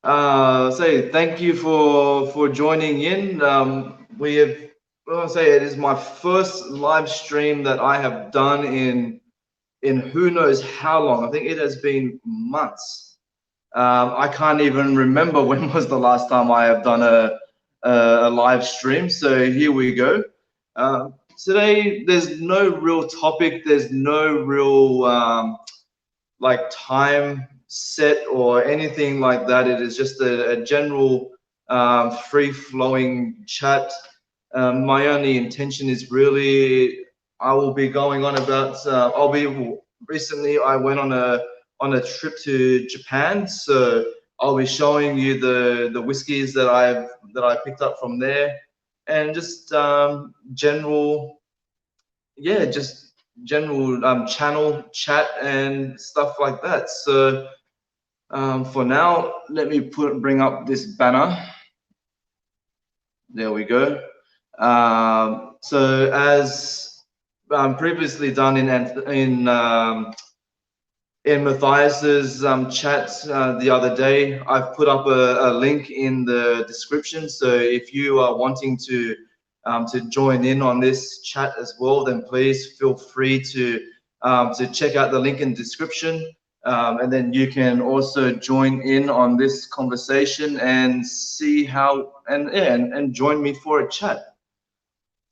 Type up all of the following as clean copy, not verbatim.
Say thank you for joining in. We have, well, I say it is my first live stream that I have done in who knows how long. I think it has been months. I can't even remember when was the last time I have done a live stream. So here we go. Today, there's no real topic. There's no real like time set or anything like that. It is just a general free flowing chat. My only intention is really I will be going on about I'll be recently I went on a trip to Japan, so I'll be showing you the whiskeys that I picked up from there, and just general, yeah, just general channel chat and stuff like that. So for now, let me bring up this banner. There we go. So as previously done in Matthias's chat the other day, I've put up a link in the description. So if you are wanting to join in on this chat as well, then please feel free to check out the link in the description. And then you can also join in on this conversation and see how and join me for a chat.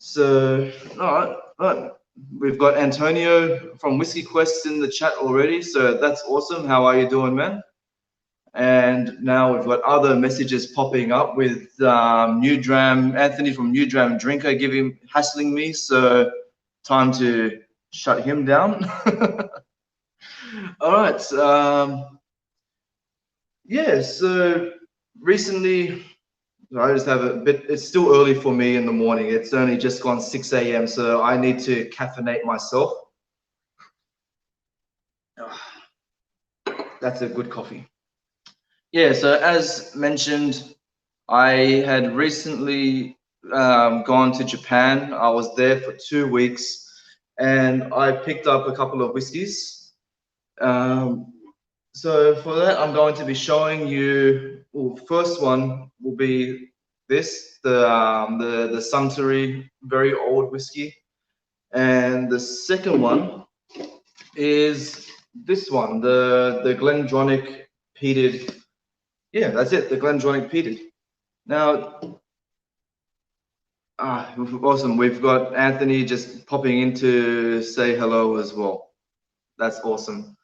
So, all right. We've got Antonio from Whiskey Quests in the chat already, so that's awesome. How are you doing, man? And now we've got other messages popping up with New Dram, Anthony from New Dram Drinker hassling me, so time to shut him down. All right. Yeah, so recently I just have a bit, it's still early for me in the morning. It's only just gone 6 a.m., so I need to caffeinate myself. That's a good coffee. Yeah, so as mentioned, I had recently gone to Japan. I was there for 2 weeks and I picked up a couple of whiskeys. So for that, I'm going to be showing you. Well, first one will be the Suntory very old whiskey, and the second one is this one, the Glendronach peated. Yeah, that's it, the Glendronach peated. Now, awesome. We've got Anthony just popping in to say hello as well. That's awesome.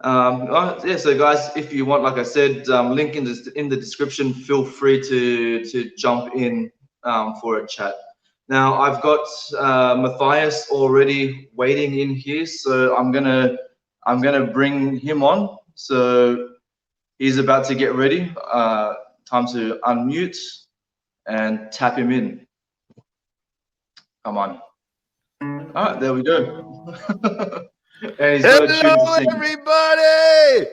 Yeah, so guys, if you want, like I said, link in the description. Feel free to jump in for a chat. Now I've got Matthias already waiting in here, so I'm gonna bring him on. So he's about to get ready. Time to unmute and tap him in. Come on. All right, there we go. And he's got a tune to Hello, sing. everybody!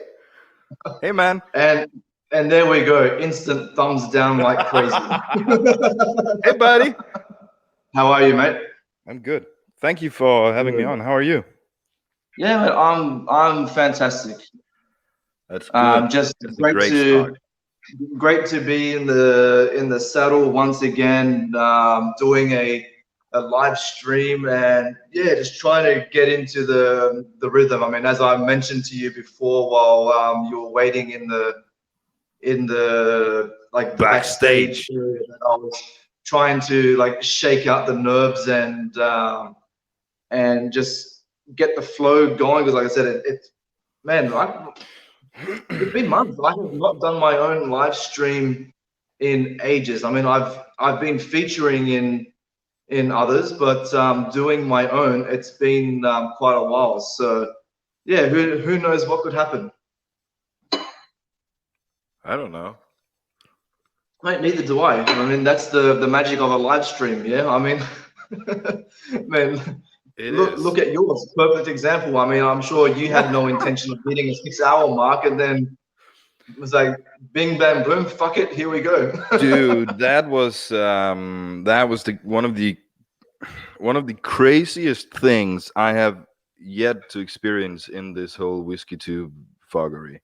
Hey, man. And there we go. Instant thumbs down like crazy. Hey, buddy. How are you, mate? I'm good. Thank you for having me on. How are you? Yeah, mate, I'm fantastic. That's good. Just That's a great start. great to be in the saddle once again, doing a live stream, and yeah, just trying to get into the rhythm. I mean, as I mentioned to you before, while you were waiting in the like the backstage area, that I was trying to like shake out the nerves and just get the flow going, because like I said, it's man, it's been months. I have not done my own live stream in ages. I mean, I've been featuring in others, but doing my own, it's been quite a while. So yeah, who knows what could happen? I don't know. Mate, neither do I. I mean, that's the magic of a live stream. Yeah, I mean, man, look at yours. Perfect example. I mean, I'm sure you had no intention of hitting a 6 hour mark, and then it was like, bing, bam, boom. Fuck it, here we go. Dude, that was one of the craziest things I have yet to experience in this whole whiskey tube foggery.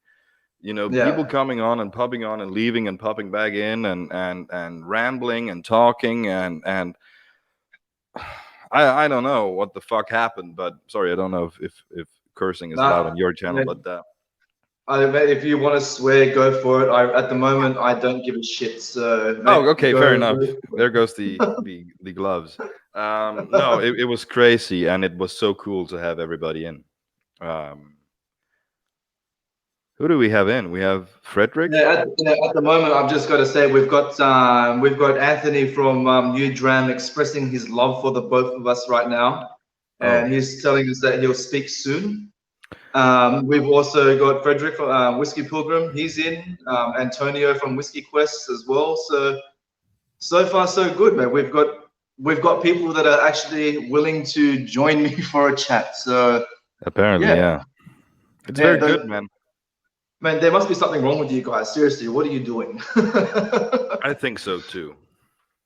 You know, people Yeah. coming on and popping on and leaving and popping back in and rambling and talking and I don't know what the fuck happened, but sorry, I don't know if cursing is allowed Nah. on your channel, Man, but if you want to swear, go for it. At the moment, I don't give a shit. So, oh, mate, okay, fair enough. go for There goes the gloves. No, it. it was crazy, and it was so cool to have everybody in. Um, who do we have in? We have Frederick. At the moment, I've just got to say we've got Anthony from New Dram expressing his love for the both of us right now, Oh, and he's telling us that he'll speak soon. We've also got Frederick from Whiskey Pilgrim. He's in. Antonio from Whiskey Quest as well. So far so good, man. We've got people that are actually willing to join me for a chat. So apparently, yeah, yeah. It's yeah. very good, man. Man, there must be something wrong with you guys. Seriously, what are you doing? I think so too.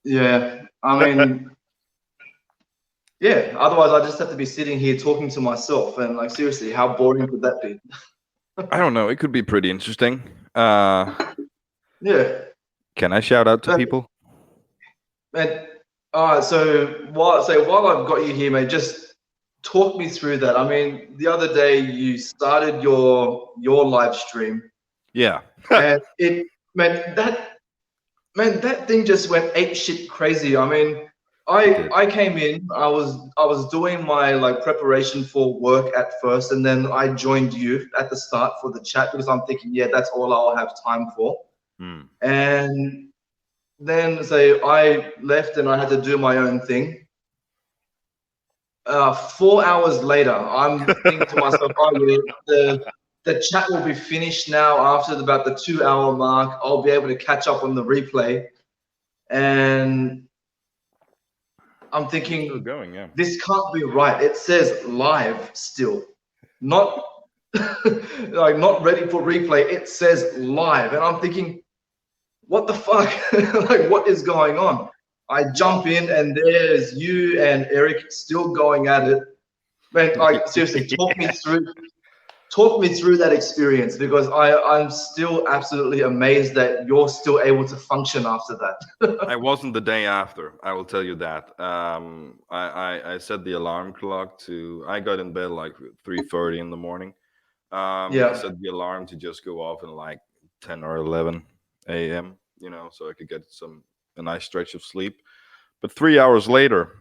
Yeah, I mean, yeah. Otherwise, I just have to be sitting here talking to myself, and like, seriously, how boring could that be? I don't know. It could be pretty interesting. Uh, Yeah, can I shout out to but, people? man. All right. So while I've got you here, mate, just talk me through that. I mean, the other day you started your live stream, Yeah. and it man, that thing just went ape shit crazy. I mean, It I did. I came in, I was doing my like preparation for work at first, and then I joined you at the start for the chat because I'm thinking, yeah, that's all I'll have time for. Hmm. And then say I left and I had to do my own thing. 4 hours later, I'm thinking to myself, oh yeah, the chat will be finished now after about the 2 hour mark. I'll be able to catch up on the replay. And I'm We're still thinking, going, yeah. this can't be right. It says live still, not like not ready for replay. It says live, and I'm thinking, what the fuck? Like, what is going on? I jump in, and there's you and Eric still going at it. Man, like seriously, talk me through that experience because I'm still absolutely amazed that you're still able to function after that. I wasn't the day after. I will tell you that. I set the alarm clock to. I got in bed like 3:30 in the morning. I Yeah, set the alarm to just go off in like 10 or 11 a.m. You know, so I could get a nice stretch of sleep. But 3 hours later,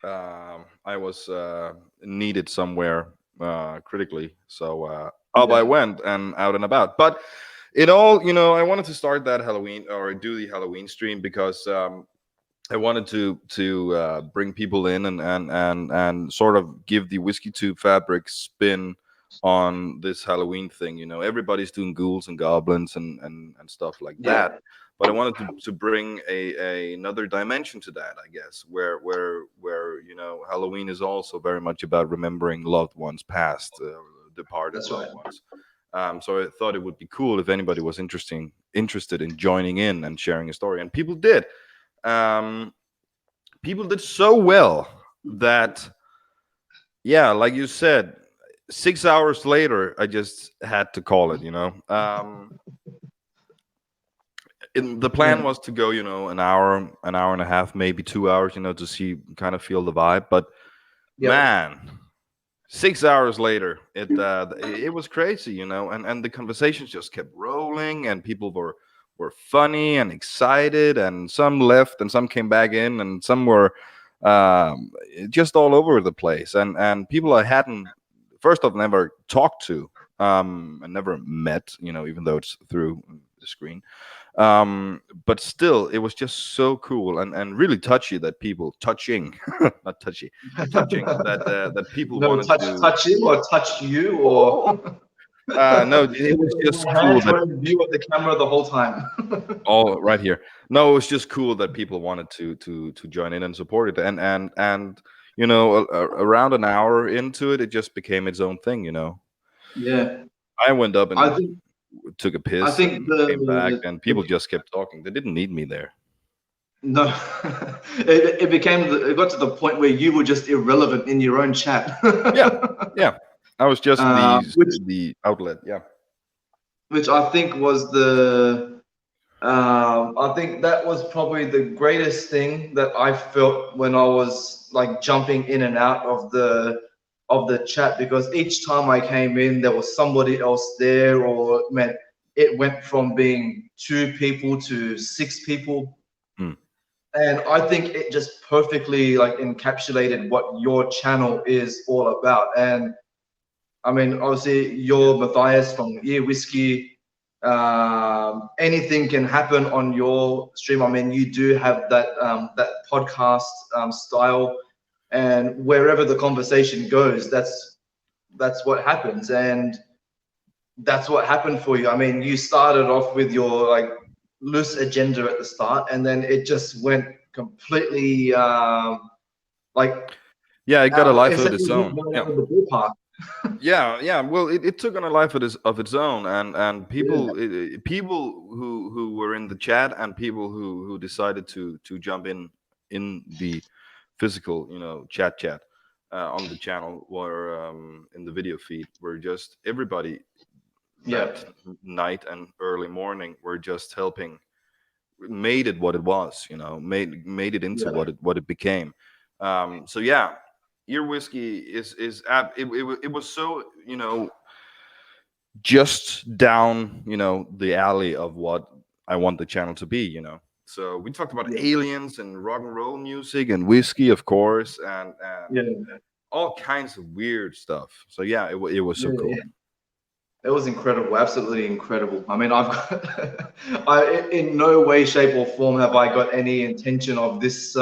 I was needed somewhere critically, so up I yeah, went and out and about. But it all, I wanted to start that Halloween or do the Halloween stream because I wanted to bring people in and sort of give the whiskey tube fabric spin on this Halloween thing. You know, everybody's doing ghouls and goblins and stuff like yeah. that. But I wanted to bring another dimension to that, I guess, where Halloween is also very much about remembering loved ones past, departed That's right. loved ones. So I thought it would be cool if anybody was interested in joining in and sharing a story, and people did. Um, People did so well that, yeah, like you said, 6 hours later, I just had to call it. The plan Yeah, was to go, an hour and a half, maybe 2 hours, to see, kind of feel the vibe. But yep. man, 6 hours later, it was crazy, and the conversations just kept rolling, and people were funny and excited, and some left, and some came back in, and some were just all over the place, and people I hadn't first off never talked to, and never met, even though it's through the screen. But still, it was just so cool and really touchy that people touching, not touchy, touching that people No, wanted touch to. touch him or touch you Oh, or no, it was just my cool hands that were in view of the camera the whole time. all right here. No, it was just cool that people wanted to join in and support it, and around an hour into it, it just became its own thing. Yeah, I went up I and think took a I piss think and came back, the, and the people just kept talking. They didn't need me there. no, it got to the point where you were just irrelevant in your own chat. Yeah, yeah. I was just the Which the outlet. Yeah. which I think was I think that was probably the greatest thing that I felt when I was like jumping in and out of the chat, because each time I came in there was somebody else there, or man, it went from being two people to six people. Mm. And I think it just perfectly like encapsulated what your channel is all about. And I mean, obviously, you're Matthias from Ear Whiskey. Anything can happen on your stream. I mean, you do have that podcast style, and wherever the conversation goes, that's what happens, and that's what happened for you. I mean, you started off with your like loose agenda at the start, and then it just went completely like Yeah, it got a life of its essentially own. went Yeah. out of the ballpark. Yeah. Well, it took on a life of its own, and Yeah, people who were in the chat, and people who decided to jump in the physical, chat on the channel, or in the video feed, were just everybody yeah, that night and early morning were just helping, made it what it was, made it into yeah, what it became. So yeah, Ear Whiskey it was so, just down, the alley of what I want the channel to be, so we talked about yeah, aliens and rock and roll music and whiskey, of course, and yeah, all kinds of weird stuff. So yeah, it was so cool. yeah. It was incredible, absolutely incredible. I mean, I've got, in no way, shape, or form have I got any intention of this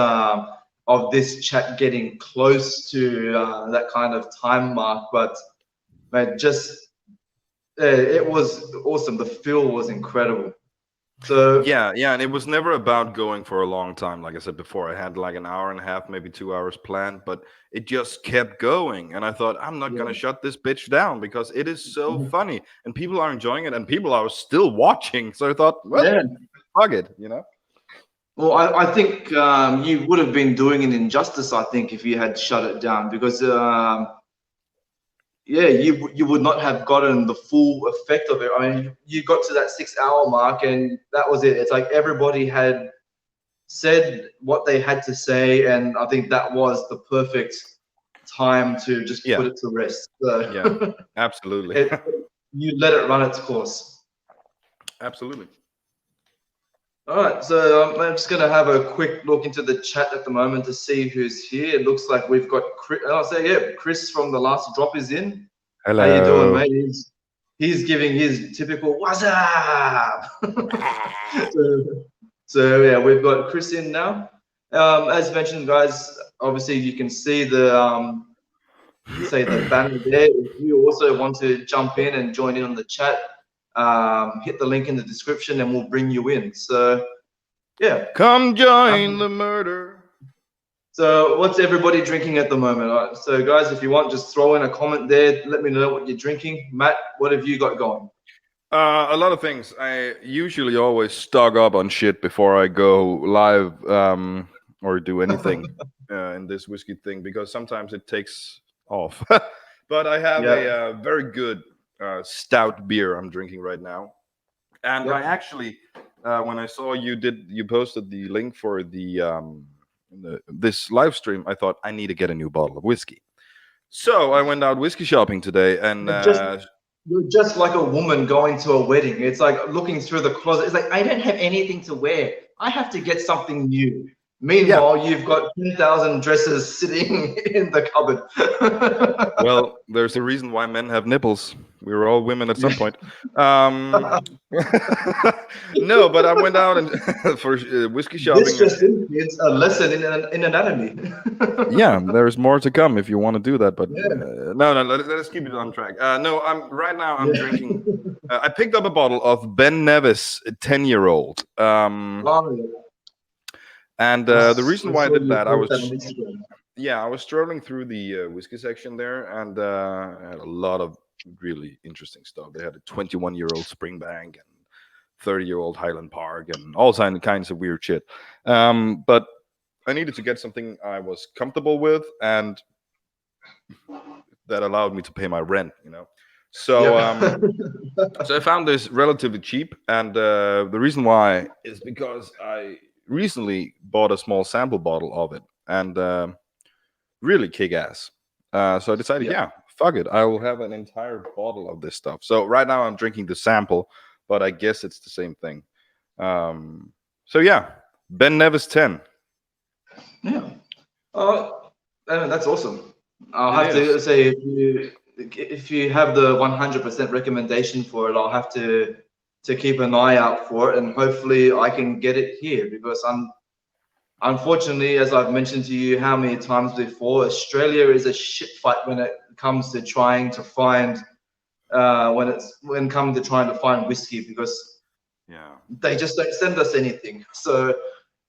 chat getting close to that kind of time mark. But man, just it was awesome. The feel was incredible. So Yeah, and it was never about going for a long time. Like I said before, I had like an hour and a half, maybe 2 hours planned, but it just kept going. And I thought, I'm not yeah, gonna shut this bitch down because it is so funny and people are enjoying it and people are still watching. So I thought, well, yeah. fuck it. Well, I think you would have been doing an injustice, I think, if you had shut it down, because yeah, you would not have gotten the full effect of it. I mean, you got to that 6 hour mark, and that was it. It's like everybody had said what they had to say, and I think that was the perfect time to just Yeah, put it to rest. yeah, So absolutely. it, you let it run its course. Absolutely. All right, so I'm just going to have a quick look into the chat at the moment to see who's here. It looks like we've got Chris. I'll say, yeah, Chris from the last drop is in. How you doing, Hello. mate? He's giving his typical "What's up?" so, so yeah, we've got Chris in now. As mentioned, guys, obviously you can see the banner there. If you also want to jump in and join in on the chat, hit the link in the description, and we'll bring you in. So yeah. Come join Um, the murder. so what's everybody drinking at the moment? All right, so guys, if you want, just throw in a comment there. Let me know what you're drinking. Matt, what have you got going? A lot of things. I usually always stock up on shit before I go live, or do anything in this whiskey thing, because sometimes it takes off. But I have Yeah. a very good stout beer I'm drinking right now, and I Yep. actually, when I saw you posted the link for this live stream, I thought I need to get a new bottle of whiskey. So I went out whiskey shopping today, and You're just you're just like a woman going to a wedding. It's like looking through the closet. It's like I don't have anything to wear. I have to get something new. yeah. Meanwhile, you've got 10,000 dresses sitting in the cupboard. Well, there's a reason why men have nipples. We were all women at some Yeah. point. No, but I went out and for whiskey shopping. This just is a lesson in anatomy. Yeah, there's more to come if you want to do that. But Yeah. no, let us keep it on track. No, I'm right now. I'm Yeah. drinking. I picked up a bottle of Ben Nevis, a 10-year-old. Wow. And I the reason why I saw did you that, post that on Instagram. I was strolling through the whiskey section there, and I had a lot of really interesting stuff. They had a 21-year-old Springbank and 30-year-old Highland Park and all kinds of weird shit. But I needed to get something I was comfortable with and that allowed me to pay my rent. So Yep. so I found this relatively cheap, and the reason why is because I recently bought a small sample bottle of it, and really kick ass. So I decided, Yeah. yeah, fuck it, I will have an entire bottle of this stuff. So right now I'm drinking the sample, but I guess it's the same thing. So yeah, Ben Nevis 10. Yeah. Oh, that's awesome. I'll It have to is. say if you have the 100% recommendation for it, I'll have to keep an eye out for it, and hopefully I can get it here because unfortunately, as I've mentioned to you how many times before, Australia is a shit fight when it comes to trying to find when come to trying to find whiskey because Yeah. they just don't send us anything. So,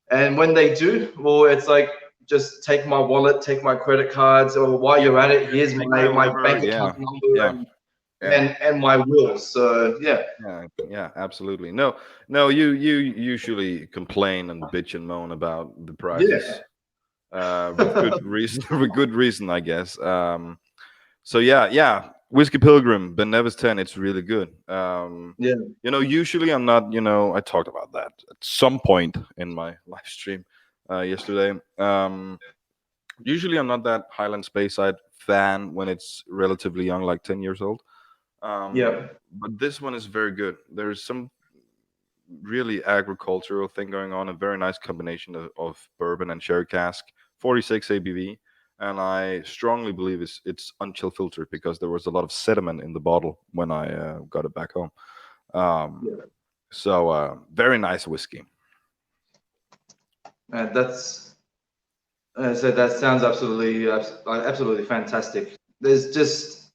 and when they do, well, it's like just take my wallet, take my credit cards, or while Yeah. you're at it, here's Take my my liver. bank Yeah. account number Yeah. Yeah. and my will. So yeah, Yeah, yeah, absolutely. No, no, you usually complain and bitch and moan about the yeah, prices, with good reason, with good reason, I guess. So yeah, yeah, Whiskey Pilgrim, Ben Nevis 10, it's really good. yeah, Usually I'm not, I talked about that at some point in my live stream yesterday. Usually I'm not that Highland Speyside fan when it's relatively young, like 10 years old. yeah, But this one is very good. There's some really agricultural thing going on, a very nice combination of bourbon and sherry cask, 46 ABV. And I strongly believe it's unchill filtered because there was a lot of sediment in the bottle when I got it back home. Um, yeah. so very nice whiskey. That's so that sounds absolutely fantastic. There's just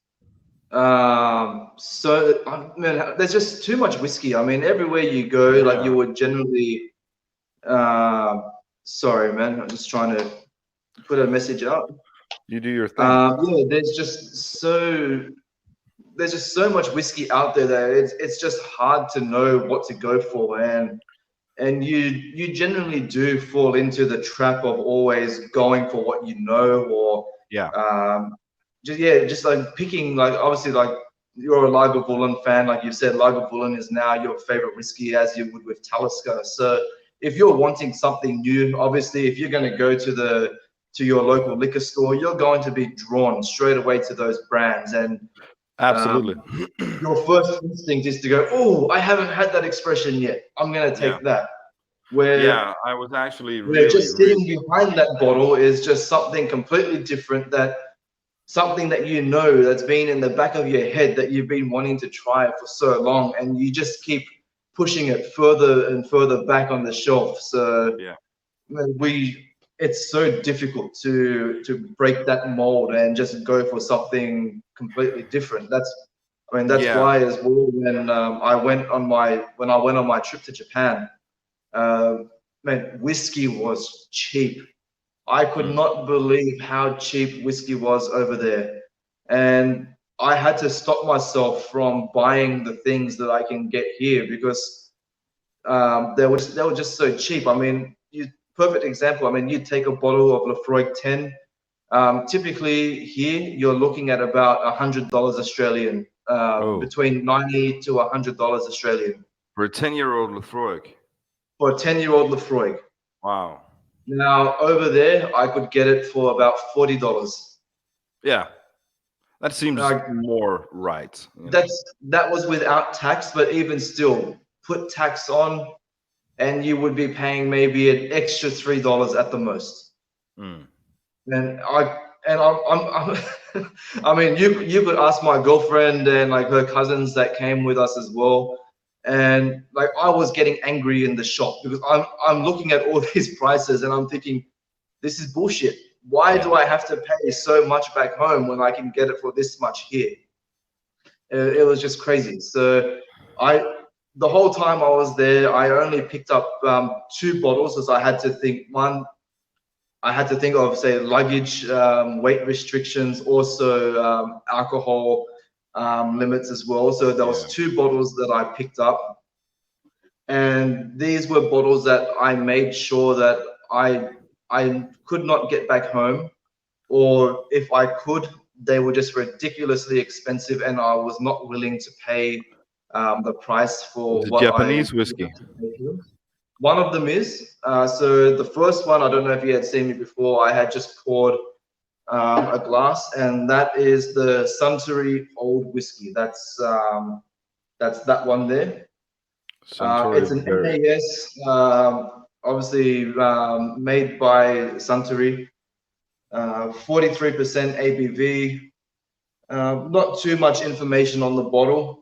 so I mean, there's just too much whiskey. I mean, everywhere you go, like you Yeah, would generally. Uh, sorry, man. I'm just trying to put a message out. you do your thing. Yeah, there's just so much whiskey out there that it's just hard to know what to go for, and you generally do fall into the trap of always going for what you know, or Yeah, just like picking, like obviously like you're a Lagavulin fan, like you said, Lagavulin is now your favorite whiskey as you would with Talisker. So if you're wanting something new, obviously if you're going to go to your local liquor store, you're going to be drawn straight away to those brands, and absolutely. um, your first instinct is to go, oh, I haven't had that expression yet, I'm going to Yeah, take that. Where yeah. I was actually where really, just really. sitting behind that bottle is just something completely different, that something that you know that's been in the back of your head that you've been wanting to try for so long, and you just keep pushing it further and further back on the shelf. So Yeah, we it's so difficult to break that mold and just go for something completely different. That's yeah. why as well when I went on my trip to Japan, uh, man, whiskey was cheap. I could Mm. not believe how cheap whiskey was over there. And I had to stop myself from buying the things that I can get here because they were just so cheap. I mean, perfect example. I mean, you take a bottle of Lefroy 10. Typically here you're looking at about $100 Australian, Oh, between 90 to $100 Australian for a 10-year-old Lefroy. for a 10-year-old Lefroy. Wow. Now over there, I could get it for about $40. Yeah, that seems Like more right. that was without tax, but even still, put tax on, and you would be paying maybe an extra $3 at the most. Mm. And I mean, you could ask my girlfriend and like her cousins that came with us as well, and like I was getting angry in the shop because I'm looking at all these prices and I'm thinking, this is bullshit. Why Yeah. do I have to pay so much back home when I can get it for this much here? It was just crazy. So the whole time I was there, I only picked up two bottles as I had to think. One, I had to think of, say, luggage, weight restrictions, also alcohol limits as well. So there was Yeah. two bottles that I picked up, and these were bottles that I made sure that I could not get back home, or if I could, they were just ridiculously expensive, and I was not willing to pay the price for The what I Japanese whiskey. one of them is so the first one, I don't know if you had seen me before, I had just poured a glass, and that is the Suntory Old Whiskey. That's that one there. Suntory It's an Berry. MAS, obviously made by Suntory. 43% ABV. Not too much information on the bottle.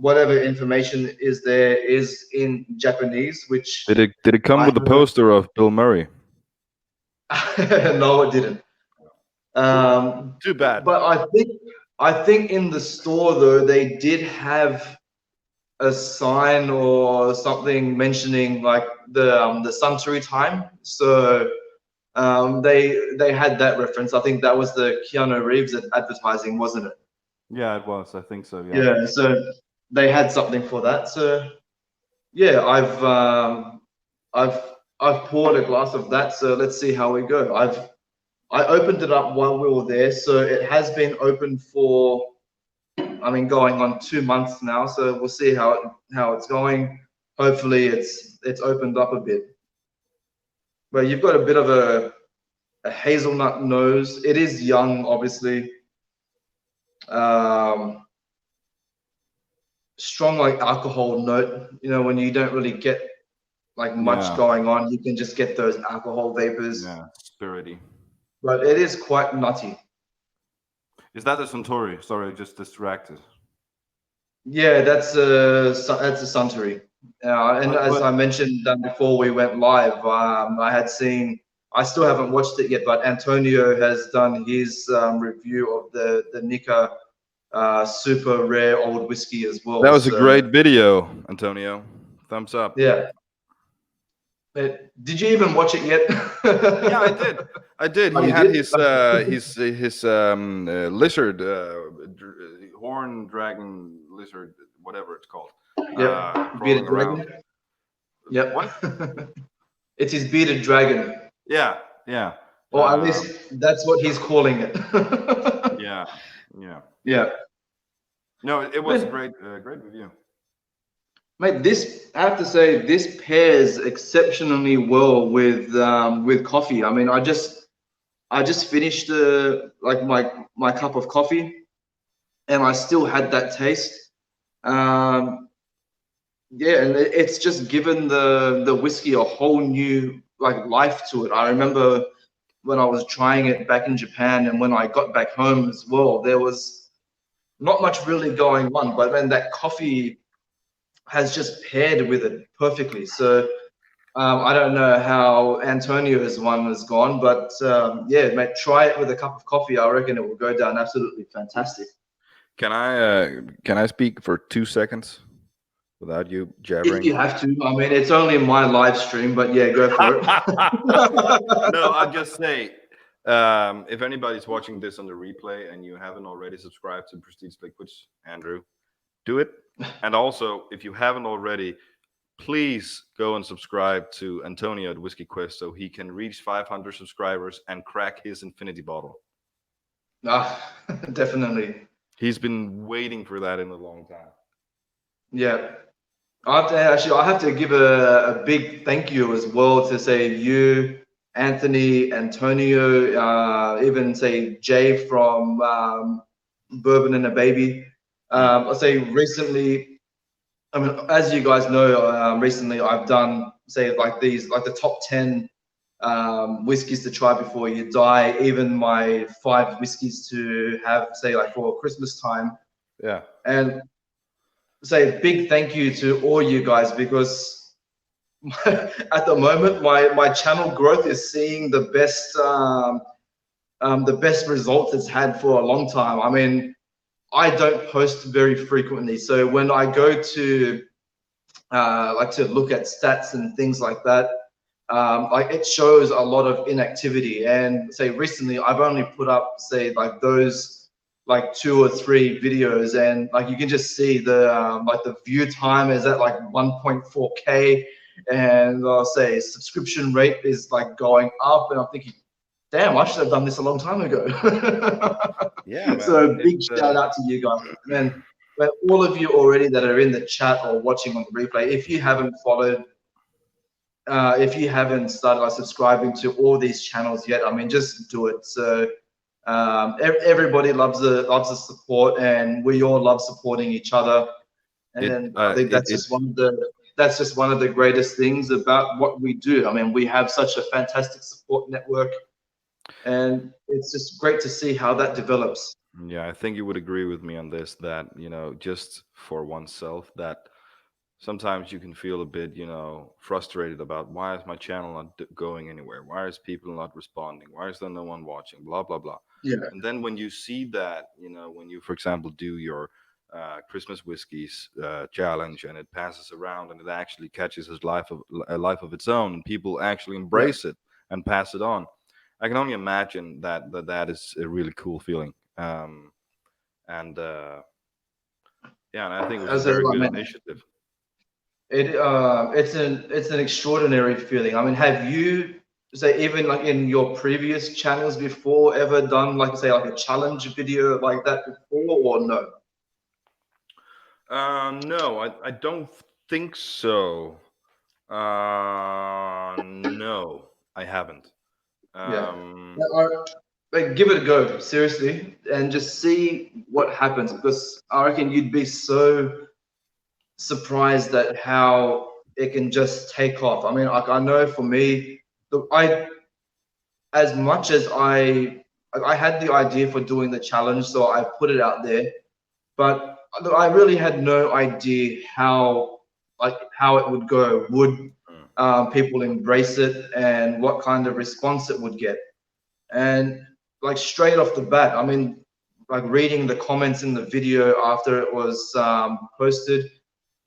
Whatever information is there is in Japanese, which Did it come I with the poster of Bill Murray? no, it didn't. Too bad. But I think in the store though they did have a sign or something mentioning like the Suntory time. So they had that reference. I think that was the Keanu Reeves advertising, wasn't it? Yeah, it was. I think so. Yeah. So they had something for that. So yeah, I've poured a glass of that. So let's see how we go. I opened it up while we were there. So it has been open for, I mean, going on 2 months now. So we'll see how it's going. Hopefully it's opened up a bit. But you've got a bit of a hazelnut nose. It is young, obviously. Strong like alcohol note. You know, when you don't really get like much going on, you can just get those alcohol vapors. Yeah, spirity. But it is quite nutty. Is that a Suntory? Sorry, I just distracted. Yeah, that's a Suntory. And as I mentioned before we went live, I still haven't watched it yet, but Antonio has done his review of the Nika super rare old whiskey as well. That was a great video, Antonio. Thumbs up. Yeah. Did you even watch it yet? Yeah, I did. I did. He had his lizard, horn dragon lizard, whatever it's called. Yeah, bearded dragon. Yep. What? It's his bearded dragon. Yeah, yeah. Or at least that's what he's calling it. Yeah, yeah, yeah. No, it was a great review. Mate, I have to say, this pairs exceptionally well with coffee. I mean, I just finished like my cup of coffee, and I still had that taste. Yeah, and it's just given the whiskey a whole new like life to it. I remember when I was trying it back in Japan, and when I got back home as well, there was not much really going on, but then that coffee has just paired with it perfectly. So I don't know how Antonio's one has gone, but yeah, mate, try it with a cup of coffee. I reckon it will go down absolutely fantastic. Can I speak for 2 seconds without you jabbering? If you have to. I mean, it's only my live stream, but yeah, go for it. No, I'll just say, if anybody's watching this on the replay and you haven't already subscribed to Prestige Liquids, Andrew, do it. And also, if you haven't already, please go and subscribe to Antonio at Whiskey Quest so he can reach 500 subscribers and crack his infinity bottle. Definitely. He's been waiting for that in a long time. Yeah. I have to give a big thank you as well to say you, Anthony, Antonio, even say Jay from Bourbon and a Baby. I'll say recently, I mean, as you guys know, recently I've done say like the top 10 whiskeys to try before you die, even my 5 whiskeys to have say like for Christmas time. Yeah. And say a big thank you to all you guys, because at the moment my channel growth is seeing the best results it's had for a long time. I mean, I don't post very frequently, so when I go to like to look at stats and things like that, like it shows a lot of inactivity. And say recently I've only put up say like those like 2 or 3 videos, and like you can just see the like the view time is at like 1.4K, and I'll say subscription rate is like going up, and I'm thinking, damn, I should have done this a long time ago. Yeah, man. So big shout out to you guys. And but all of you already that are in the chat or watching on the replay, if you haven't followed, if you haven't started like subscribing to all these channels yet, I mean, just do it. So everybody loves the support, and we all love supporting each other. And I think that's just one of the greatest things about what we do. I mean, we have such a fantastic support network, and it's just great to see how that develops. Yeah, I think you would agree with me on this, that, just for oneself, that sometimes you can feel a bit, frustrated about, why is my channel not going anywhere? Why is people not responding? Why is there no one watching? Blah, blah, blah. Yeah. And then when you see that, when you, for example, do your Christmas whiskeys challenge, and it passes around and it actually catches a life of its own, and people actually embrace it and pass it on. I can only imagine that is a really cool feeling. And yeah, and I think it was a very good initiative. It's an extraordinary feeling. I mean, have you, say, even like in your previous channels before, ever done like, say, like a challenge video like that before, or no? No, I don't think so. No, I haven't. Like, give it a go, seriously, and just see what happens, because I reckon you'd be so surprised at how it can just take off. I mean, like, I know for me, as much as I had the idea for doing the challenge, so I put it out there, but I really had no idea how it would go. Would people embrace it, and what kind of response it would get? And like straight off the bat, I mean, like reading the comments in the video after it was posted.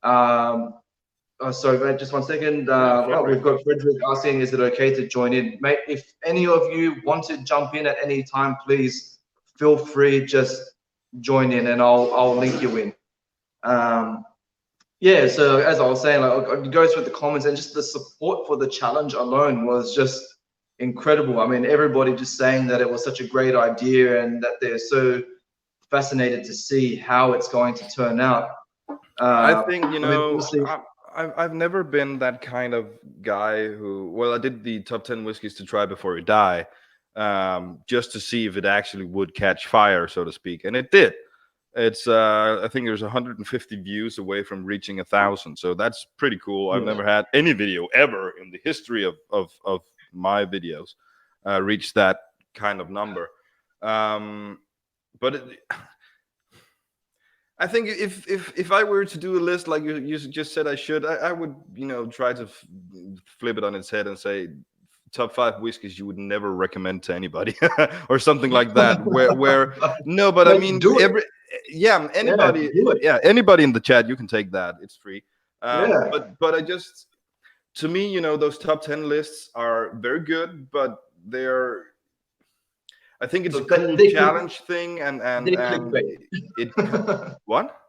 Sorry, mate, just 1 second. We've got Frederick asking, is it okay to join in? Mate, if any of you want to jump in at any time, please feel free, just join in and I'll link you in. Yeah, so as I was saying, like, it goes with the comments, and just the support for the challenge alone was just incredible. I mean, everybody just saying that it was such a great idea and that they're so fascinated to see how it's going to turn out. I think, I've never been that kind of guy who, well, I did the top 10 whiskeys to try before you die, just to see if it actually would catch fire, so to speak. And it did. It's I think there's 150 views away from reaching 1,000. So that's pretty cool. I've never had any video ever in the history of my videos reach that kind of number. But I think if I were to do a list like you just said I should, I would, try to flip it on its head and say top 5 whiskeys you would never recommend to anybody or something like that. Where no, but I mean anybody, anybody in the chat, you can take that. It's free. But I just, to me, those top 10 lists are very good, but they're, I think it's a cool challenge thing, and it what?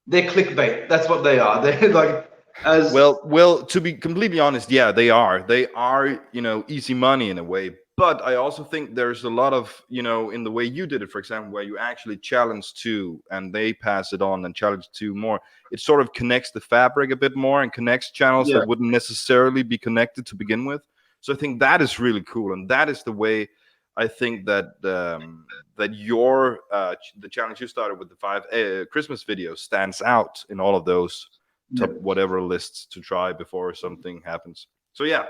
They're clickbait. That's what they are. They're like, as well. To be completely honest, yeah, they are. They are, easy money in a way. But I also think there's a lot of, in the way you did it, for example, where you actually challenge 2 and they pass it on and challenge 2 more. It sort of connects the fabric a bit more and connects channels that wouldn't necessarily be connected to begin with. So I think that is really cool, and that is the way I think that that your the challenge you started with, the 5 Christmas videos, stands out in all of those top whatever lists to try before something happens. So yeah,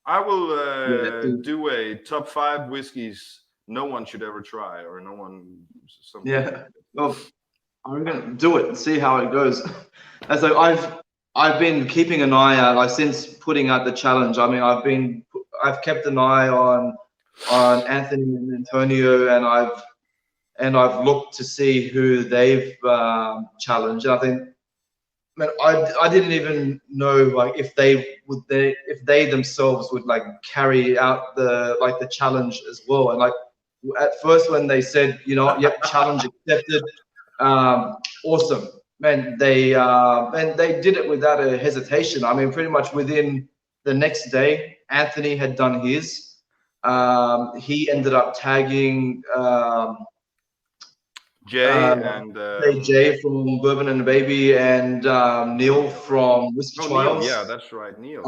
I will do a top 5 whiskeys no one should ever try, or no one. Well, I'm gonna do it and see how it goes. And so I've been keeping an eye out, like, since putting out the challenge. I mean, I've kept an eye on Anthony and Antonio, and I've looked to see who they've challenged. And I think, man, I didn't even know, like, if they themselves would like carry out the challenge as well. And like at first when they said, yep, challenge accepted, awesome, man. They did it without a hesitation. I mean, pretty much within the next day, Anthony had done his. He ended up tagging Jay and Jay from Bourbon and the Baby and Neil from Whiskey Neil, Trials. yeah, that's right, Neil.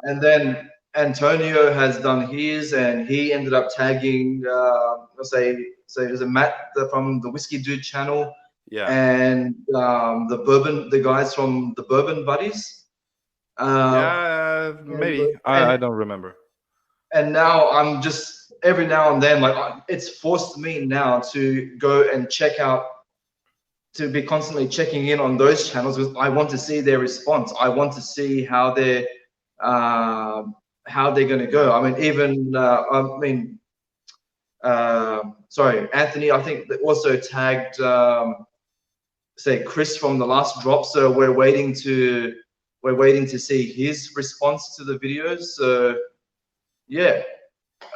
And then Antonio has done his, and he ended up tagging, let's say there's a Matt from the Whiskey Dude channel, yeah, and the guys from the Bourbon Buddies. Yeah, maybe. I don't remember. And now I'm just every now and then, like, it's forced me now to go and check out, to be constantly checking in on those channels, because I want to see their response. I want to see how they're going to go. I mean, even sorry, Anthony, I think that also tagged say Chris from the last drop. So we're waiting to see his response to the videos. So yeah,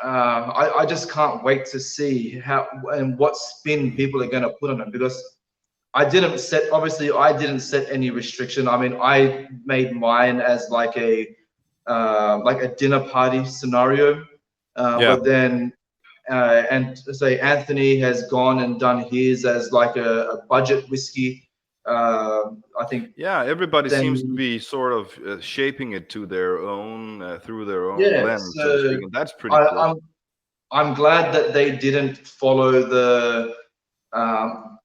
I just can't wait to see how and what spin people are going to put on it, because I didn't set any restriction. I mean, I made mine as like a dinner party scenario, but then and say Anthony has gone and done his as like a budget whiskey. I think. Yeah, everybody seems to be sort of shaping it to their own through their own lens, so to speak, and that's pretty cool. I'm glad that they didn't follow the.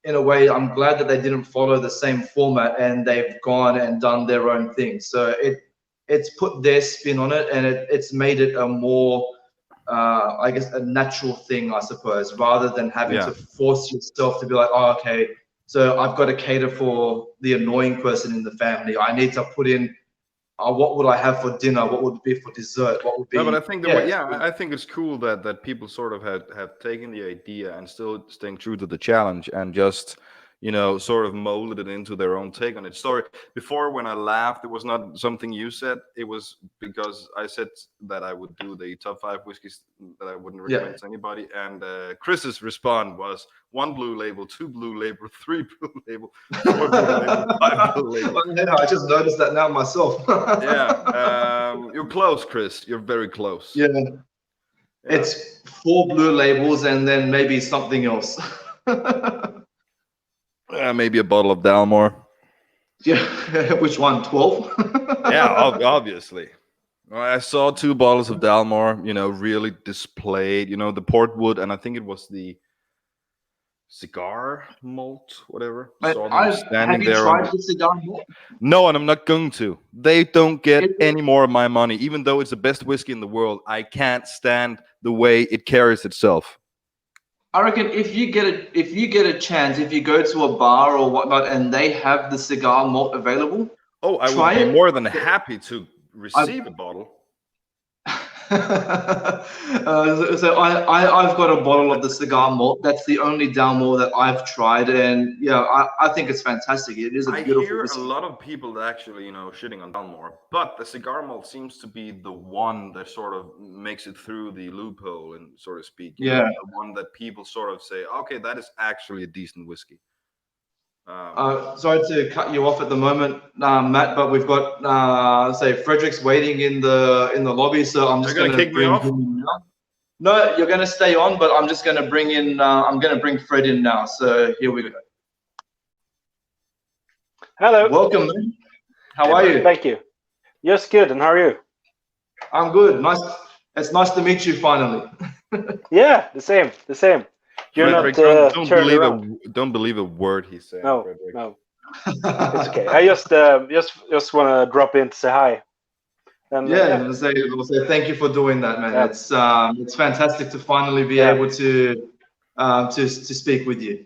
In a way, I'm glad that they didn't follow the same format, and they've gone and done their own thing. So it's put their spin on it, and it's made it a more, I guess, a natural thing, I suppose, rather than having to force yourself to be like, oh, okay, so I've got to cater for the annoying person in the family. I need to put in, what would I have for dinner? What would be for dessert? What would be? No, but I think I think it's cool that people sort of have taken the idea and still staying true to the challenge, and just, you know, sort of molded it into their own take on it. Sorry, before, when I laughed, it was not something you said. It was because I said that I would do the top 5 whiskeys that I wouldn't recommend to anybody, and Chris's response was 1 blue label, 2 blue label, 3 blue label, 4 blue label, 5 blue label. I just noticed that now myself. You're close, Chris. You're very close. Yeah. It's 4 blue labels and then maybe something else. Maybe a bottle of Dalmore. Yeah, which one? 12? Yeah, obviously. I saw 2 bottles of Dalmore, you know, really displayed, you know, the portwood, and I think it was the cigar malt, whatever. Have you tried the cigar malt? No, and I'm not going to. They don't get any more of my money, even though it's the best whiskey in the world. I can't stand the way it carries itself. I reckon if you get a chance, if you go to a bar or whatnot and they have the cigar malt available, I would be more than happy to receive a bottle. So I've got a bottle of the cigar malt. That's the only Dalmore that I've tried, and yeah, I think it's fantastic. It is a beautiful. I hear a lot of people that actually, you know, shitting on Dalmore, but the cigar malt seems to be the one that sort of makes it through the loophole, and so to speak. Yeah, the one that people sort of say, okay, that is actually a decent whiskey. Sorry to cut you off at the moment, Matt, but we've got say Frederick's waiting in the lobby, so I'm just going to kick me off. No, you're going to stay on, but I'm just going to bring in. I'm going to bring Fred in now. So here we go. Hello. Welcome, man. How are you? Thank you. Yes, good. And how are you? I'm good. Nice. It's nice to meet you finally. Yeah, the same. The same. You're Frederick, not don't believe a word he's saying. No, Frederick. no. It's okay. I just want to drop in to say hi. And, we'll say thank you for doing that, man. Yeah. It's fantastic to finally be able to speak with you.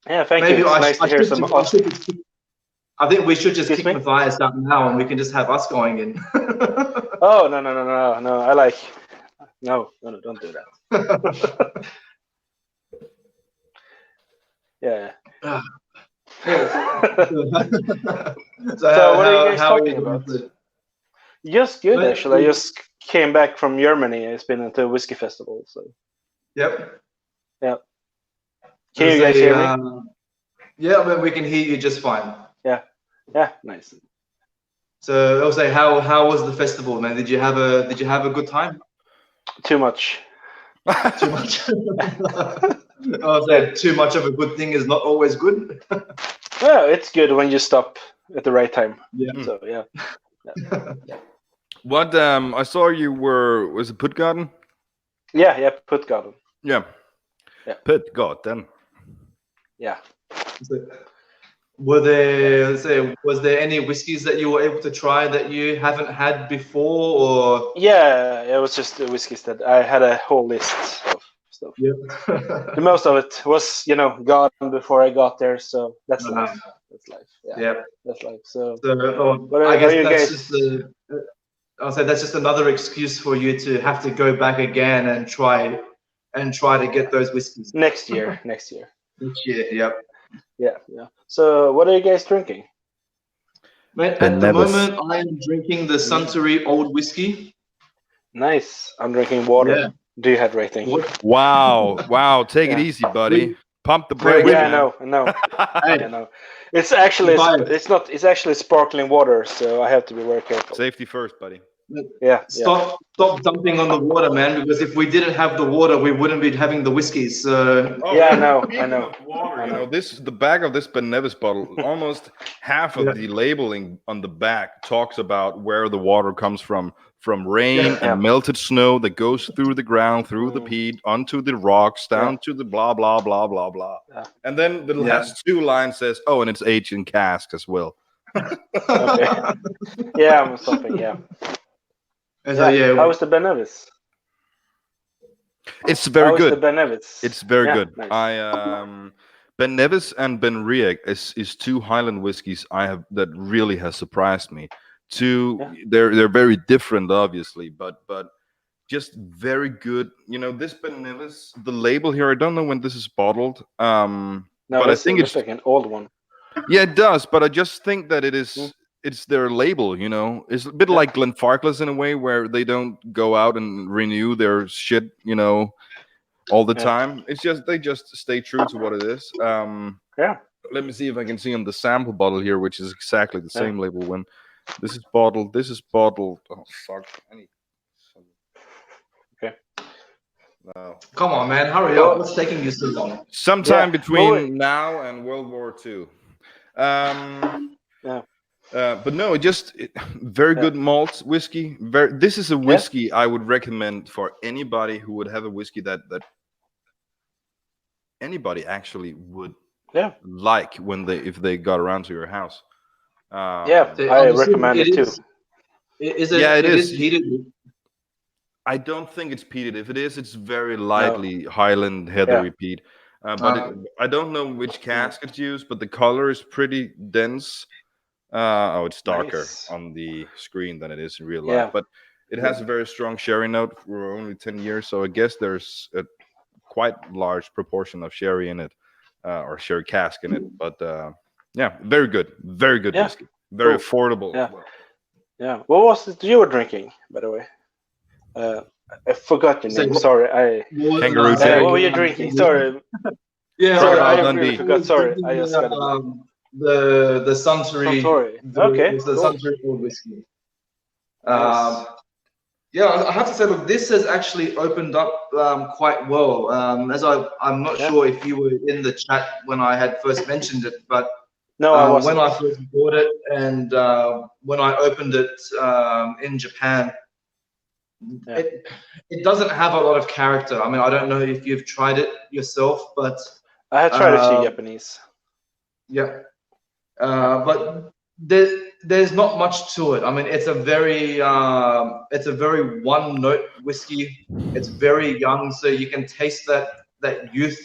Yeah, thank you. It's nice to hear some. I think we should just kick Matthias out now, and we can just have us going in. Oh no! I like. No, don't do that. Yeah. So what are you guys talking about? Just good, actually. I just came back from Germany. I've been to a whiskey festival, so. Yep. Yeah. Can you guys hear me? Yeah, we can hear you just fine. Yeah. Yeah. Nice. So I'll say, how was the festival, man? Did you have a good time? Too much. Too much. I said too much of a good thing is not always good. Well, it's good when you stop at the right time. Yeah. So yeah. What I saw you was it Puttgarden? Yeah, Puttgarden. Yeah. Yeah. Puttgarden. Yeah. Were there, was there any whiskeys that you were able to try that you haven't had before, or? Yeah, it was just the whiskeys that I had a whole list of stuff. Yeah. The most of it was, gone before I got there, so that's life. That's life. Yeah. That's life. So I guess that's guys? just I'll say that's just another excuse for you to have to go back again and try to get those whiskeys Next year. Next year. Yep. Yeah. So what are you guys drinking? Mate, at the moment, I am drinking the Suntory Old Whiskey. Nice. I'm drinking water. Yeah. Dehydrating. Wow. Take it easy, buddy. Pump the brakes. Yeah, I know. I know. It's actually it's actually sparkling water, so I have to be very careful. Safety first, buddy. Yeah. Stop dumping on the water, man, because if we didn't have the water, we wouldn't be having the whiskeys. So I know. Water, the back of this Ben Nevis bottle, almost half of the labeling on the back talks about where the water comes from rain and melted snow that goes through the ground, through the peat, onto the rocks, down to the blah blah blah blah blah. Yeah. And then the last two lines says, "Oh, and it's aged in casks as well." Okay. Yeah, I'm stopping. Yeah. How was the Ben Nevis? It's very good. The Ben Nevis? It's very good. Nice. Ben Nevis and Ben Riach is two Highland whiskies that really has surprised me. They're very different, obviously, but just very good. This Ben Nevis, the label here, I don't know when this is bottled. No, but I think it's like an old one. Yeah, it does, but I just think that it is. It's their label, It's a bit like Glenfarclas in a way, where they don't go out and renew their shit, all the time. It's just they just stay true to what it is. Let me see if I can see on the sample bottle here, which is exactly the same label. When this is bottled. Oh fuck! Okay. No. Come on, man, hurry up! What's taking you so long? Sometime between now and World War II. But no, very good malt whiskey. This is a whiskey I would recommend for anybody who would have a whiskey that anybody actually would like if they got around to your house. I recommend it too. It is heated. I don't think it's peated. If it is, it's very lightly Highland heathery peat. But I don't know which cask it's used, but the color is pretty dense. It's darker on the screen than it is in real life, but it has a very strong sherry note for only 10 years, so I guess there's a quite large proportion of sherry in it, or sherry cask in it, but very good whiskey, very affordable. What was it you were drinking, by the way? I forgot your name. Sorry, Kangaroo Jack. What were you drinking? Sorry. Sorry, I really forgot. Sorry, I just got it. The Suntory. Okay. It's the Suntory Old Whiskey. Nice. I have to say, look, this has actually opened up quite well. As I'm not sure if you were in the chat when I had first mentioned it, but no, I wasn't. When I first bought it and when I opened it in Japan, it doesn't have a lot of character. I mean, I don't know if you've tried it yourself, but I had tried a few Japanese. Yeah. But there's not much to it. I mean, it's a very one-note whiskey. It's very young, so you can taste that youth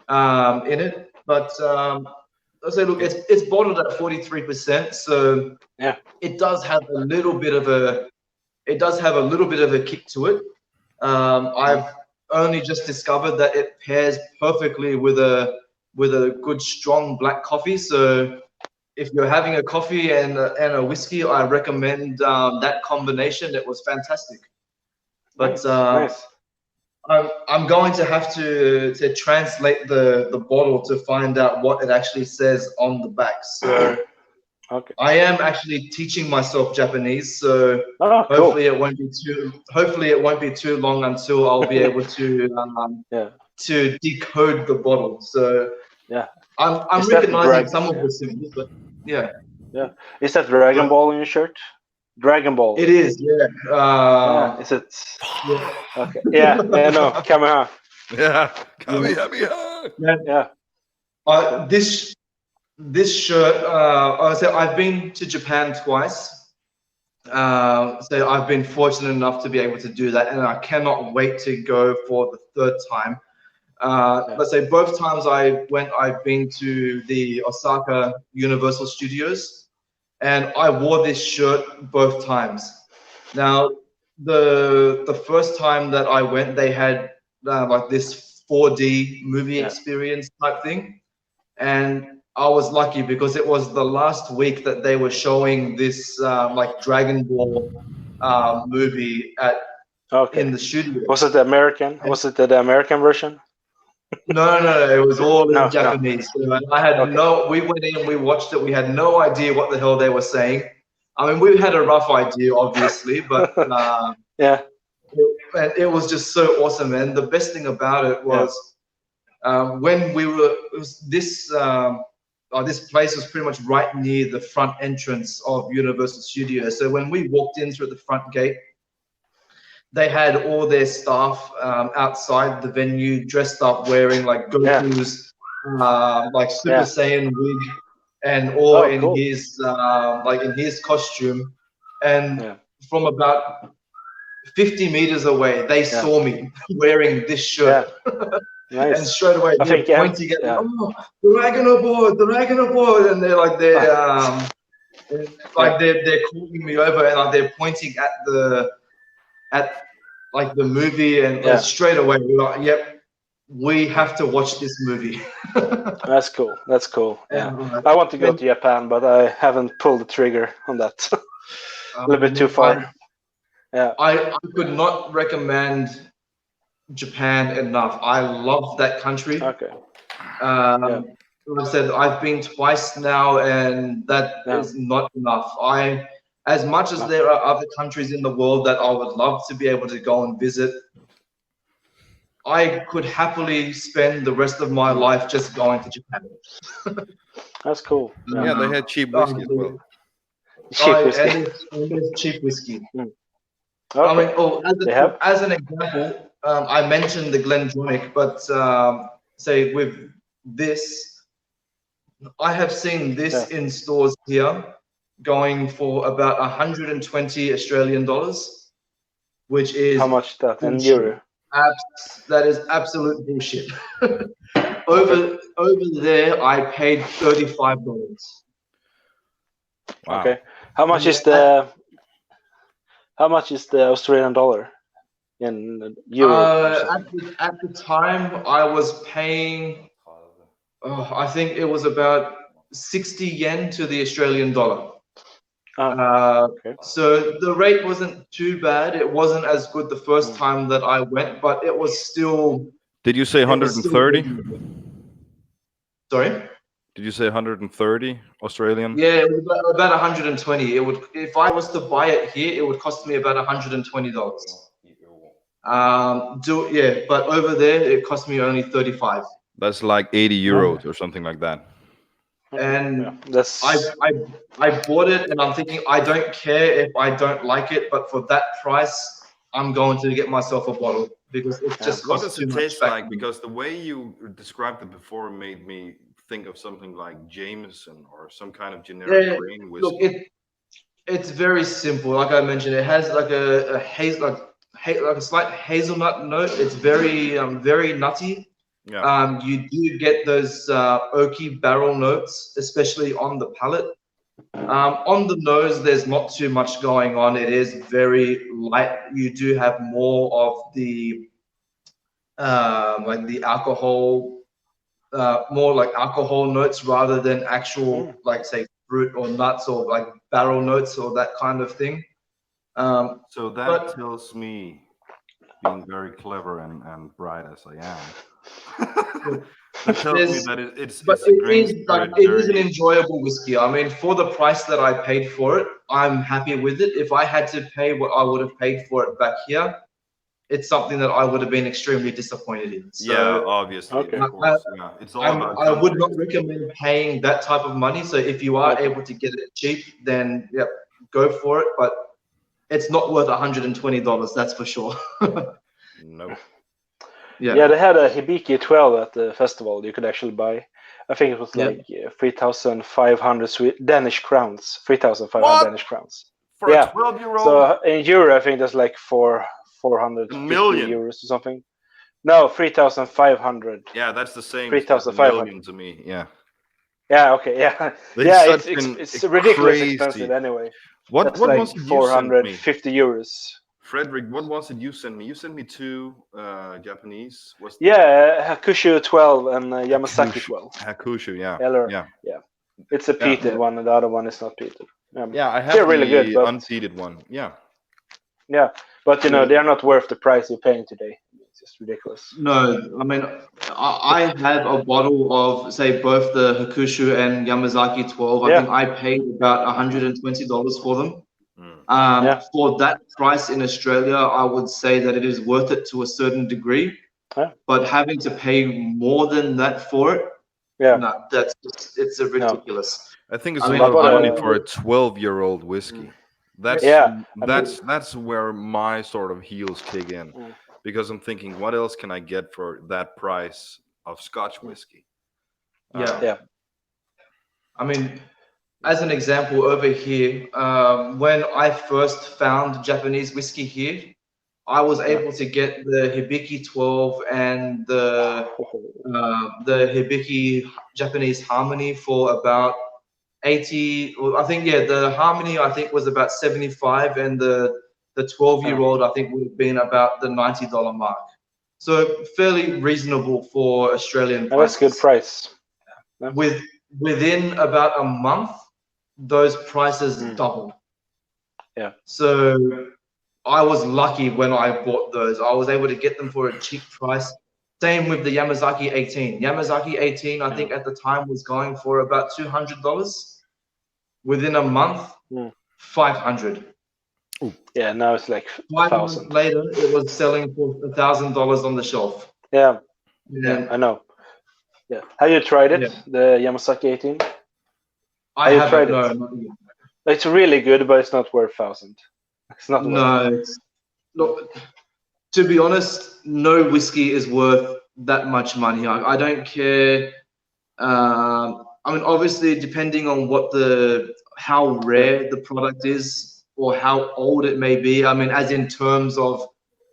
in it. But I'll say, look, it's bottled at 43%, so it does have a little bit of a kick to it. I've only just discovered that it pairs perfectly with a good strong black coffee. So if you're having a coffee and a whiskey, I recommend that combination. It was fantastic. But nice. I'm going to have to translate the bottle to find out what it actually says on the back. So Okay. I am actually teaching myself Japanese, so Oh, cool. hopefully it won't be too long until I'll be able to to decode the bottle. So Yeah. I'm Is that recognizing some of the symbols, but yeah. Yeah. Is that Dragon Ball in your shirt? Dragon Ball. It is, yeah. Yeah. Is it? Yeah. Okay. Yeah. No. Kamehameha. Yeah. Yeah. This shirt. I said I've been to Japan twice. So I've been fortunate enough to be able to do that, and I cannot wait to go for the third time. Let's say both times I've been to the Osaka Universal Studios, and I wore this shirt both times. Now, the first time that I went, they had like this 4D movie experience type thing, and I was lucky because it was the last week that they were showing this like Dragon Ball movie in the studio. Was it the American? Was it the American version? No, it was all in No. Japanese. So I had we went in, we watched it, we had no idea what the hell they were saying. I mean, we had a rough idea, obviously, but Yeah. it was just so awesome. And the best thing about it was when this place was pretty much right near the front entrance of Universal Studios. So when we walked in through the front gate, they had all their staff outside the venue dressed up wearing like Goku's like Super Saiyan wig and all in his like in his costume. And from about 50 meters away, they saw me wearing this shirt. Nice. And straight away they're pointing at me, oh, Dragon aboard, and they're like they're calling me over, and like they're pointing at like the movie, and straight away we're like, yep, we have to watch this movie. That's cool. That's cool. Yeah. I want to go to Japan, but I haven't pulled the trigger on that. A little bit too far. I could not recommend Japan enough. I love that country. Okay. Like I said, I've been twice now, and that is not enough. As much as there are other countries in the world that I would love to be able to go and visit, I could happily spend the rest of my life just going to Japan. That's cool. Yeah, they had cheap whiskey as well. Cheap whiskey. And there's cheap whiskey. Okay. I mean, as an example, I mentioned the Glendronach, but say with this, I have seen this in stores here going for about 120 Australian dollars, which is how much that in euro? That is absolute bullshit. over there, I paid $35. Wow. Okay. How much is the Australian dollar in euro? At the time, I was paying, I think it was about 60 yen to the Australian dollar. So the rate wasn't too bad. It wasn't as good the first time that I went, but it was still. Did you say 130? Sorry? Did you say 130 Australian? Yeah, it was about 120. It would, if I was to buy it here, it would cost me about $120. But over there it cost me only 35. That's like 80 euros or something like that. And I bought it, and I'm thinking, I don't care if I don't like it, but for that price, I'm going to get myself a bottle because it just what costs does too it much. taste like? Because the way you described it before made me think of something like Jameson or some kind of generic grain whiskey. Look, it's very simple. Like I mentioned, it has like a slight hazelnut note. It's very very nutty. Yeah. You do get those oaky barrel notes, especially on the palate. On the nose, there's not too much going on. It is very light. You do have more of the like the alcohol, more like alcohol notes rather than actual like say fruit or nuts or like barrel notes or that kind of thing. So that tells me, being very clever and bright as I am, That tells me There's- that it's But a drink it for a is an dirty. enjoyable whiskey. I mean, for the price that I paid for it, I'm happy with it. If I had to pay what I would have paid for it back here, it's something that I would have been extremely disappointed in. So Yeah, obviously, Okay. of course. Yeah, it's all about I would not context. recommend paying that type of money. So if you are Okay. able to get it cheap, then yeah, go for it. But it's not worth $120. That's for sure. No. Yeah, they had a Hibiki 12 at the festival. You could actually buy. I think it was Yeah. like 3,500 Danish crowns. 3,500 What? Danish crowns. For Yeah. a 12-year-old? So in euro, I think that's like 450 million. euros or something. No, 3,500. Yeah, that's the same as 3,500. a million to me. Yeah. Yeah. Okay. Yeah. They Yeah. such It's ridiculous crazy. expensive anyway. What That's was like it you sent me? 450 euros. Frederick, what was it you sent me? You sent me two Japanese. What's the- Yeah, Hakushu 12 and Yamazaki Hakushu. 12. Hakushu, yeah. Eller- Yeah. It's a peated one, and the other one is not peated. Yeah, I have They're really the good, but- unpeated one. Yeah. Yeah, but they are not worth the price you're paying today. It's just ridiculous. No, I mean, I have a bottle of, say, both the Hakushu and Yamazaki 12. I Yeah. think I paid about $120 for them. Mm. Yeah. For that price in Australia, I would say that it is worth it to a certain degree. Yeah. But having to pay more than that for it, Yeah. no, it's a ridiculous. I think it's I a mean, lot of I bought money a- for a 12-year-old whiskey. That's Yeah, I that's where my sort of heels kick in, Mm. because I'm thinking, what else can I get for that price of Scotch whiskey? Yeah. Yeah. I mean, as an example, over here, when I first found Japanese whiskey here, I was able to get the Hibiki 12 and the Hibiki Japanese Harmony for about 80. Well, I think the Harmony I think was about 75, and the 12-year-old I think would have been about the $90 mark. So fairly reasonable for Australian And that's prices. good price. Within about a month, those prices doubled. Yeah. So I was lucky when I bought those. I was able to get them for a cheap price. Same with the Yamazaki 18. Yamazaki 18, I think at the time was going for about $200. Within a month, $500. Yeah, now it's like 5 months 1,000. later, it was selling for $1,000 on the shelf. Yeah, And I know. Yeah, have you tried it? Yeah. The Yamazaki 18. I Have you tried haven't. it? No, not yet. It's really good, but it's not worth 1,000. It's not worth it. No, it's look. To be honest, no whiskey is worth that much money. I don't care. I mean, obviously, depending on how rare the product is or how old it may be. I mean, as in terms of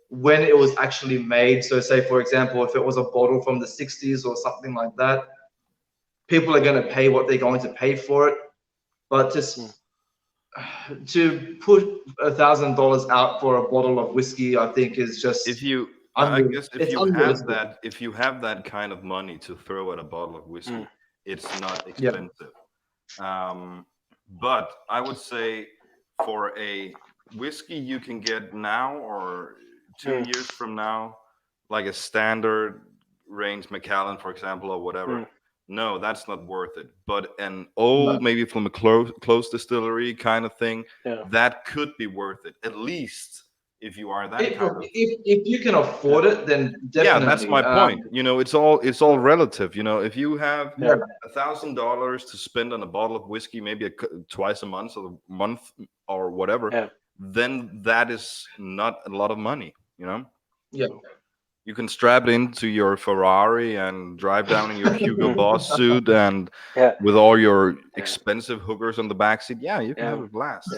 when it was actually made. So, say for example, if it was a bottle from the 60s or something like that, people are going to pay what they're going to pay for it. But just to put $1,000 out for a bottle of whiskey, I think is just. I guess if you have unrealistic. if you have that kind of money to throw at a bottle of whiskey, it's not expensive. But I would say for a whiskey you can get now or 2 years from now, like a standard range Macallan, for example, or whatever. No, that's not worth it. But an old, maybe from a close distillery kind of thing, that could be worth it. At least if you are that kind of. If you can afford it, then definitely. Yeah, that's my point. It's all relative. If you have $1,000 to spend on a bottle of whiskey, maybe twice a month or whatever, then that is not a lot of money. Yeah. You can strap it into your Ferrari and drive down in your Hugo Boss suit and with all your expensive hookers on the backseat. Yeah, you can have a blast.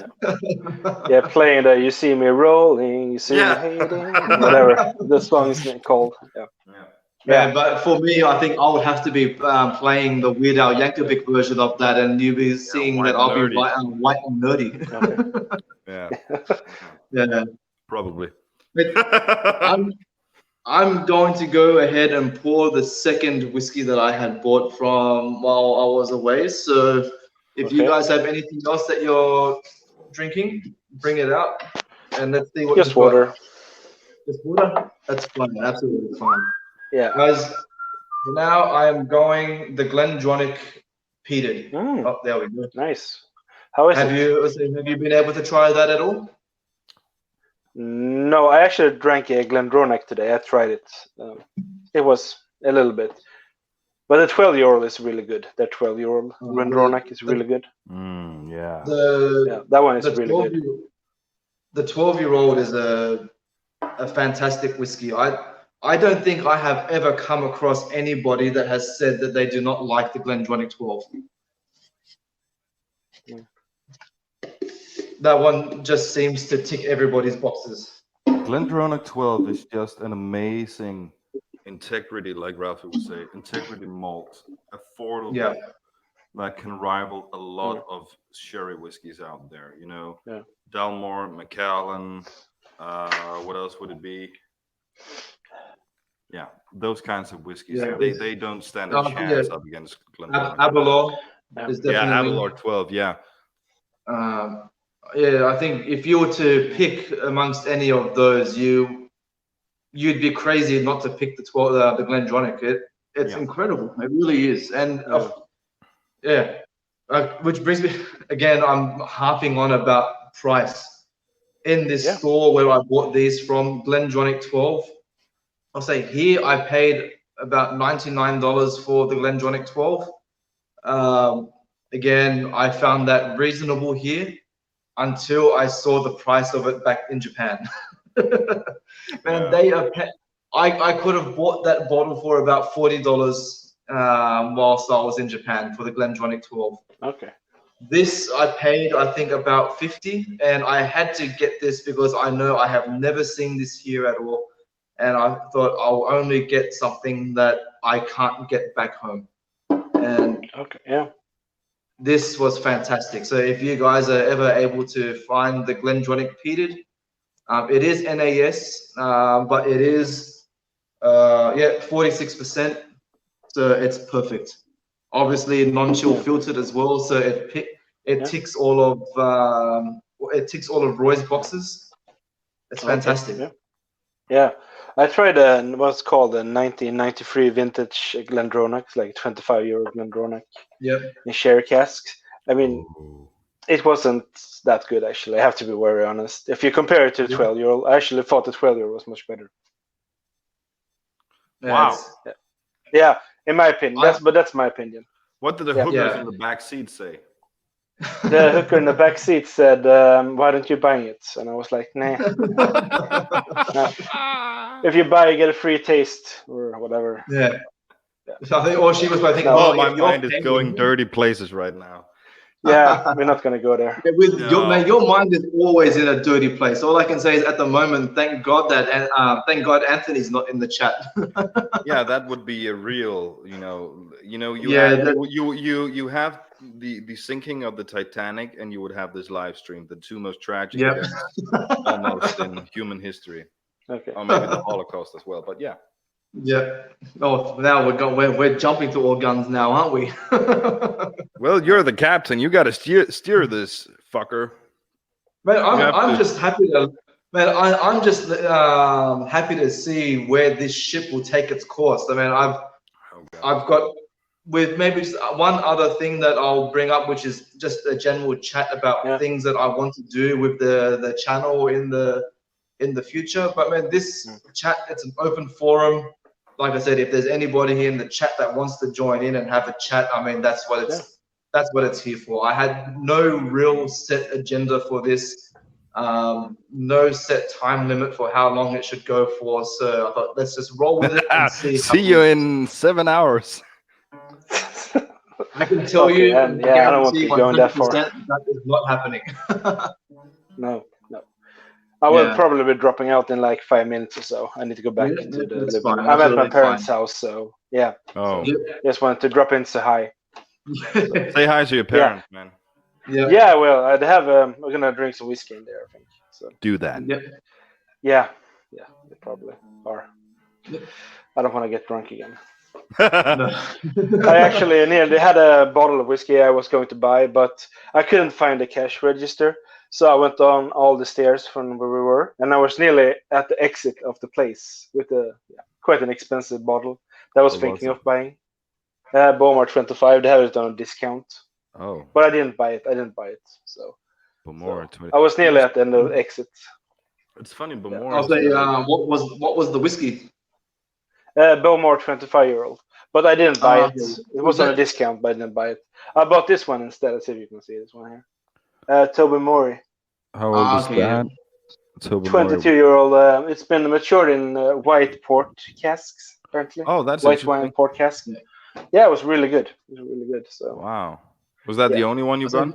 Yeah, playing the "You See Me Rolling, You See Me Hating," whatever the song is called. Yeah, but for me, I think I would have to be playing the Weird Al Yankovic version of that, and you'll be seeing that I'll be white and nerdy. Yeah, probably. I'm going to go ahead and pour the second whiskey that I had bought from while I was away. So if you guys have anything else that you're drinking, bring it out and let's see what. Just water. Just water? That's fine. Absolutely fine. Yeah. Guys, For now, I am going the Glendronach peated. Mm, Oh, there we go. nice. How is Have it? you been able to try that at all? No, I actually drank a Glendronach today. I tried it. It was a little bit. But the 12-year-old is really good. That 12-year-old Glendronach is really good. Yeah. That one is The really 12 good. the 12-year-old is a fantastic whiskey. I don't think I have ever come across anybody that has said that they do not like the Glendronach 12. Mm. That one just seems to tick everybody's boxes. Glendronach 12 is just an amazing integrity, like Ralphie would say, integrity malt, affordable, Yeah. that can rival a lot of sherry whiskeys out there. You know, Yeah. Dalmore, Macallan, what else would it be? Yeah, those kinds of whiskeys. Yeah. They don't stand a chance up against Glendronach. Abelard is Yeah, definitely. Abelard 12. Yeah. Yeah, I think if you were to pick amongst any of those, you'd be crazy not to pick the Glendronach. It's incredible. It really is. And which brings me again. I'm harping on about price. In this store where I bought these from, Glendronach 12, I'll say here I paid about $99 for the Glendronach 12. Again, I found that reasonable here until I saw the price of it back in Japan. Man, I could have bought that bottle for about $40 whilst I was in Japan for the Glendronach 12. Okay. This I paid, I think, about 50, and I had to get this because I know I have never seen this here at all, and I thought I'll only get something that I can't get back home. And this was fantastic. So if you guys are ever able to find the Glendronach peated, it is NAS, but it is 46%, so it's perfect. Obviously non-chill filtered as well, so it ticks all of Roy's boxes. It's fantastic. Yeah, I tried what's called a 1993 vintage Glendronach, it's like 25-year Glendronach. In sherry casks. I mean, it wasn't that good actually. I have to be very honest. If you compare it to the 12-year-old, I actually thought the 12-year-old was much better. Wow. Yeah, in my opinion. That's my opinion. What did the hookers in the back seat say? The hooker in the back seat said, "Why don't you buy it?" And I was like, "Nah." If you buy, you get a free taste or whatever. Yeah. So I think, or she was thinking, "Oh, my mind is going dirty places right now." Yeah, we're not gonna go there. Your mind is always in a dirty place. All I can say is, at the moment, thank God Anthony's not in the chat. Yeah, that would be a real, you have the sinking of the Titanic, and you would have this live stream, the two most tragic events almost in human history. Okay. Or maybe the Holocaust as well, but yeah. Yeah. Oh, now we're jumping to all guns now, aren't we? Well, you're the captain. You got to steer this fucker. Man, I'm just happy to. Man, I'm just happy to see where this ship will take its course. I mean, I've got with maybe just one other thing that I'll bring up, which is just a general chat about things that I want to do with the channel in the future. But man, this chat, it's an open forum. Like I said, if there's anybody here in the chat that wants to join in and have a chat, I mean, that's what it's here for. I had no real set agenda for this, no set time limit for how long it should go for. So I thought, let's just roll with it and see. See you in 7 hours. I can tell you, I don't want to be going that far. That is not happening. No. I will probably be dropping out in like 5 minutes or so. I need to go back to the living room. I'm at my parents' house, so yeah. Oh. So, just wanted to drop in, say hi. Say hi to your parents, man. Yeah, well, I'd have. We're gonna drink some whiskey in there, I think. So do that. Yeah, they probably are. I don't want to get drunk again. I actually nearly had a bottle of whiskey I was going to buy, but I couldn't find the cash register. So I went down all the stairs from where we were, and I was nearly at the exit of the place with quite an expensive bottle. that I was What was thinking it? of buying. Bowmar 25. They have it on a discount, Oh, but I didn't buy it. So Bowmore 20. I was You know, nearly at the end of exit. it's funny. Yeah. Bowmore I'll is say, what was the whiskey? Bowmore 25-year-old, but I didn't buy it. Okay. It was on a discount, but I didn't buy it. I bought this one instead. Let's see if you can see this one here. Toby Mori, how old is Okay, yeah. that? Tobermory. 22-year-old. It's been matured in white port casks, apparently. Oh, that's White wine interesting. port cask. Yeah. Yeah, it was really good. It was really good. So Wow. Was that the Yeah. only one you got?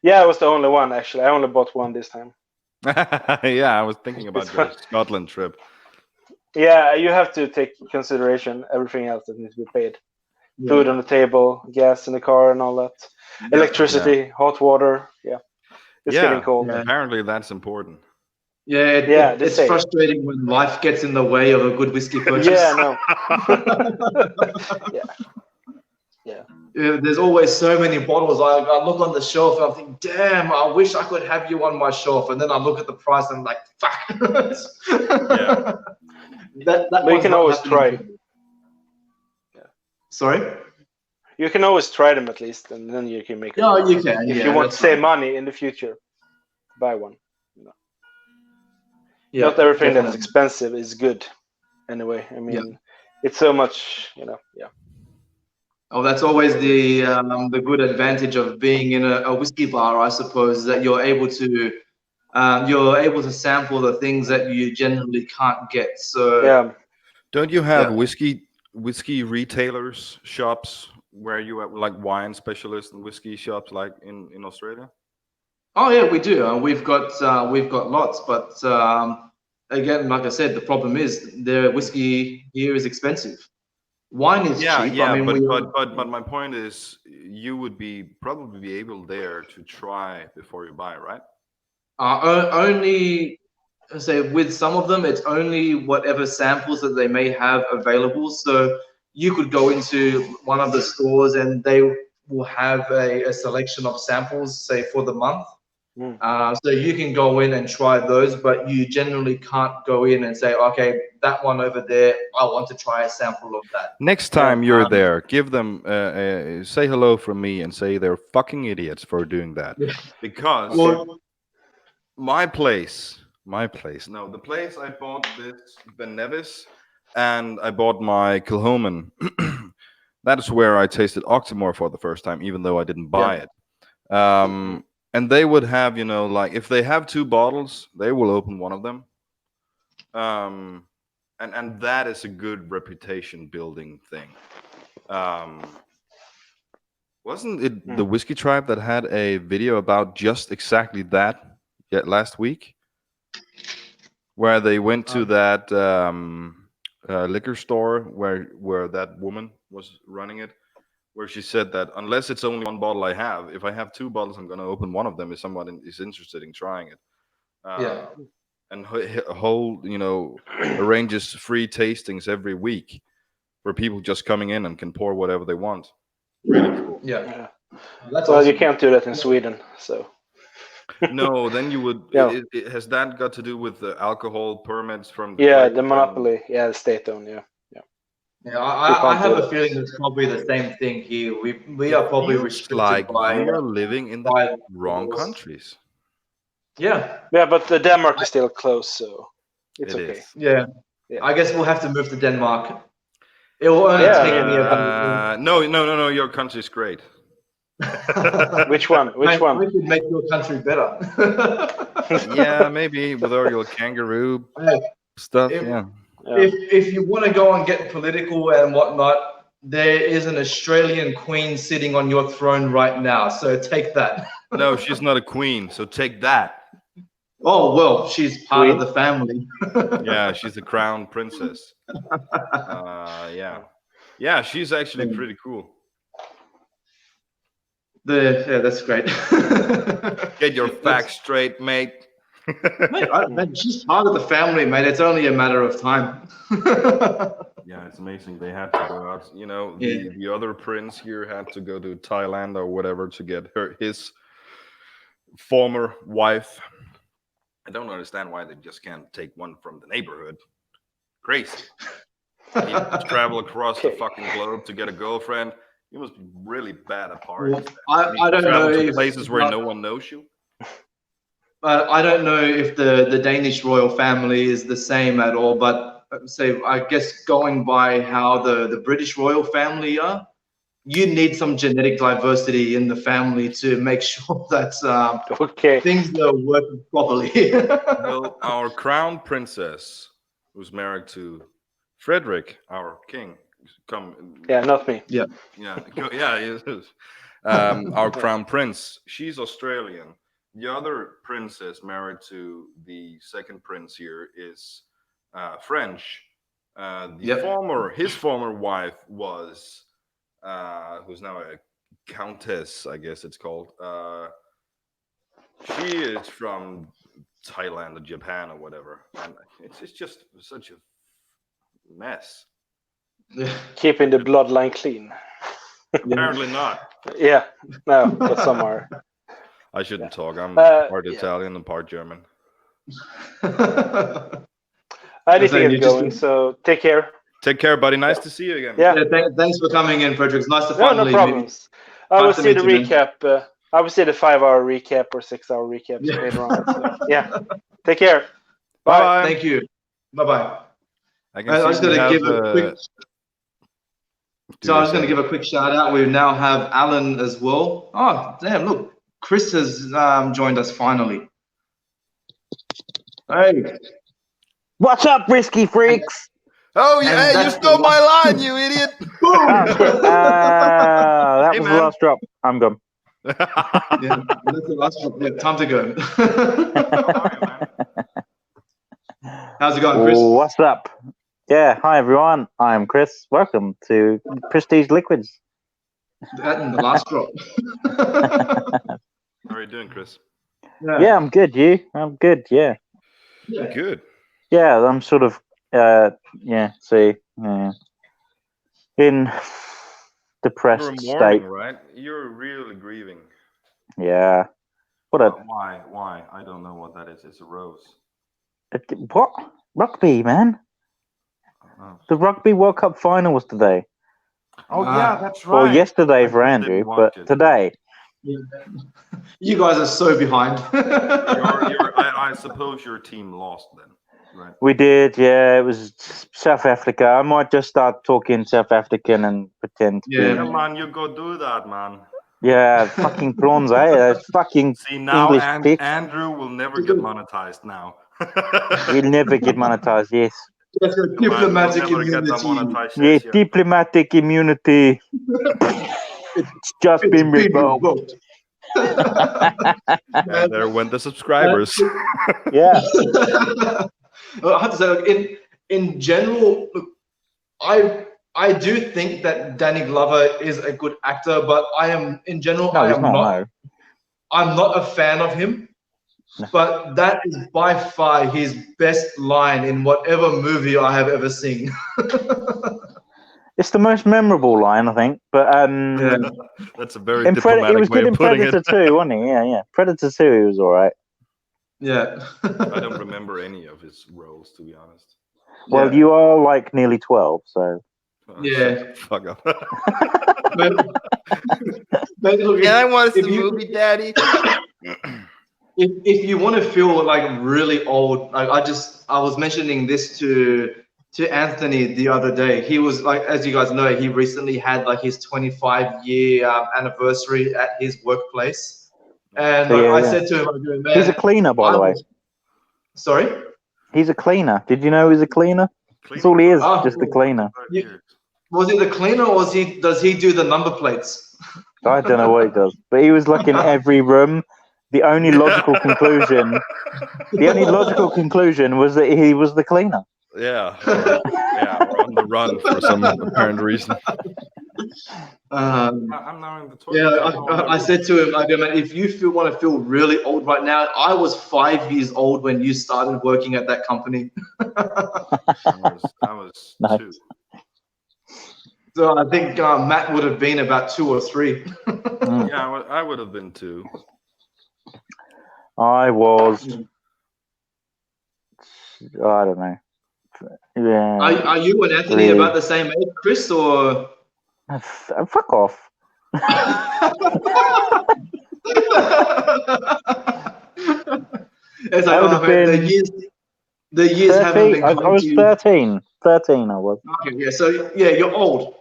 yeah, it was the only one actually. I only bought one this time. Yeah, I was thinking about It's your fun. Scotland trip. Yeah, you have to take consideration everything else that needs to be paid. Yeah. Food on the table, gas in the car, and all that. Yeah. Electricity, hot water. Yeah, it's Yeah, getting cold. Yeah. apparently that's important. Yeah, Yeah, they it's say. frustrating when life gets in the way of a good whiskey purchase. Yeah, no. Yeah. Yeah, there's always so many bottles. I look on the shelf and I think, damn, I wish I could have you on my shelf. And then I look at the price and I'm like, fuck. Yeah. That But you one's can not always happening try. to me. Sorry? You can always try them at least, and then you can make. No, you can. If yeah, you want to that's save fine. money in the future, buy one. Yeah, Not everything that's definitely. expensive is good. Anyway, I mean, it's so much. Yeah. Oh, that's always the good advantage of being in a whiskey bar, I suppose, that you're able to sample the things that you generally can't get. So Yeah. Don't you have Yeah. whiskey retailers shops where you have like wine specialists and whiskey shops like in Australia? Oh yeah, we do. We've got lots, but again, like I said, the problem is the whiskey here is expensive. Wine is Yeah, cheap. I yeah, mean, but my point is you would probably be able there to try before you buy, right? only say with some of them, it's only whatever samples that they may have available. So you could go into one of the stores and they will have a selection of samples, say for the month. Mm. So you can go in and try those, but you generally can't go in and say, okay, that one over there, I want to try a sample of that. Next time you're there, give them say hello from me and say they're fucking idiots for doing that. Yeah. Because Well, my place, no, the place I bought this Ben Nevis and I bought my Kilhoman. That is where I tasted Octomore for the first time, even though I didn't buy it. And they would have, like if they have two bottles, they will open one of them. And that is a good reputation building thing. Wasn't it the Whiskey Tribe that had a video about just exactly that last week? Where they went to that liquor store where that woman was running it, where she said that unless it's only one bottle I have, if I have two bottles, I'm going to open one of them if someone is interested in trying it. yeah. And arranges free tastings every week for people just coming in and can pour whatever they want. Really cool. Yeah. That's well, awesome. You can't do that in Sweden, so. No, then you would. Yeah. Has that got to do with the alcohol permits from the place the monopoly? Yeah, the state-owned. Yeah. Yeah, I have a feeling it's probably the same thing here. We are probably restricted by. We are living in the wrong countries. Yeah. Yeah, but Denmark is still close, so it's okay. Yeah. I guess we'll have to move to Denmark. It will only take me about. No. Your country's great. Which one? Which one? We could make your country better. Yeah, maybe with all your kangaroo stuff. If you want to go and get political and whatnot, there is an Australian queen sitting on your throne right now. So take that. No, she's not a queen. So take that. Oh, well, she's part of the family. Yeah, she's the crown princess. Yeah, she's actually pretty cool. That's great. Get your facts straight, mate. Mate, she's part of the family, mate. It's only a matter of time. Yeah, it's amazing. They had to go out. The other prince here had to go to Thailand or whatever to get his former wife. I don't understand why they just can't take one from the neighborhood. Crazy. He had to travel across the fucking globe to get a girlfriend. He must be really bad at parties. I don't know to if places where no one knows you. I don't know if the Danish royal family is the same at all, but say I guess going by how the British royal family are, you need some genetic diversity in the family to make sure that things are working properly. Well, our crown princess, who's married to Frederick, our king, not me. Yeah. Our crown prince, she's Australian. The other princess married to the second prince here is French. His former wife was, who's now a countess, I guess it's called. She is from Thailand or Japan or whatever, and it's just such a mess. Keeping the bloodline clean. Apparently not. Yeah, no, but somewhere. I shouldn't talk. I'm part Italian and part German. Anything is going, so take care. Take care, buddy. Nice to see you again. Yeah, thanks for coming in, Frederick. It's nice to finally no problems. I will see the recap. I will see the 5-hour recap or 6-hour recap later on. So, yeah, take care. Bye. Thank you. Bye. I was going to give a quick. So I was going to give a quick shout out. We now have Alan as well. Oh, damn! Look, Chris has joined us finally. Hey, what's up, risky freaks? Oh yeah, hey, you stole my line, you idiot! That was the last drop. I'm gone. Yeah, that's the last drop. Yeah, time to go. How's it going, Chris? What's up? Yeah, hi everyone. I'm Chris. Welcome to Prestige Liquids. That in the last drop. How are you doing, Chris? Yeah, I'm good. You? I'm good. Yeah. Good. Yeah, I'm sort of. In depressed state. Right? You're really grieving. Yeah. Why? I don't know what that is. It's a rose. What? Rugby, man. The Rugby World Cup final was today. Oh, yeah, that's right. Or yesterday for Andrew, but today. Yeah. You guys are so behind. I suppose your team lost then, right? We did, yeah. It was South Africa. I might just start talking South African and pretend to be... Yeah, man, you go do that, man. Yeah, fucking prawns, eh? Fucking See, now English Andrew will never get monetized now. He'll never get monetized, yes. That's a diplomatic immunity. Yeah, diplomatic immunity. It's just been revoked. And there went the subscribers. Yeah. I have to say, look, in general, look, I do think that Danny Glover is a good actor, but I am in general I'm not a fan of him. No. But that is by far his best line in whatever movie I have ever seen. It's the most memorable line, I think. But that's a very diplomatic he was way good of in putting Predator it. 2, wasn't he? Yeah. Predator 2, he was all right. Yeah. I don't remember any of his roles, to be honest. Well, you are like nearly 12, so. Yeah. Fuck up. but look, I watched the movie, Daddy. If you want to feel like really old, like I was mentioning this to Anthony the other day. He was like, as you guys know, he recently had like his 25-year anniversary at his workplace, and I said to him, I go, man, he's a cleaner, by the way. Sorry, he's a cleaner. Did you know he's a cleaner? That's all he is, just a cleaner. Was he the cleaner, or does he do the number plates? I don't know what he does, but he was like in every room. The only logical conclusion was that he was the cleaner. Yeah, we're on the run for some apparent reason. I'm now in the toilet. I said to him, I go, man, if you want to feel really old right now, I was 5 years old when you started working at that company. I was nice. 2. So I think Matt would have been about 2 or 3. Yeah, I would have been 2. I was, I don't know, Yeah. Are you and Anthony Really? about the same age, Chris, or? Fuck off. It's I like, would oh, have man, been the years haven't 13. been I kind was to you. 13. 13 I was. Okay, yeah, so yeah, you're old.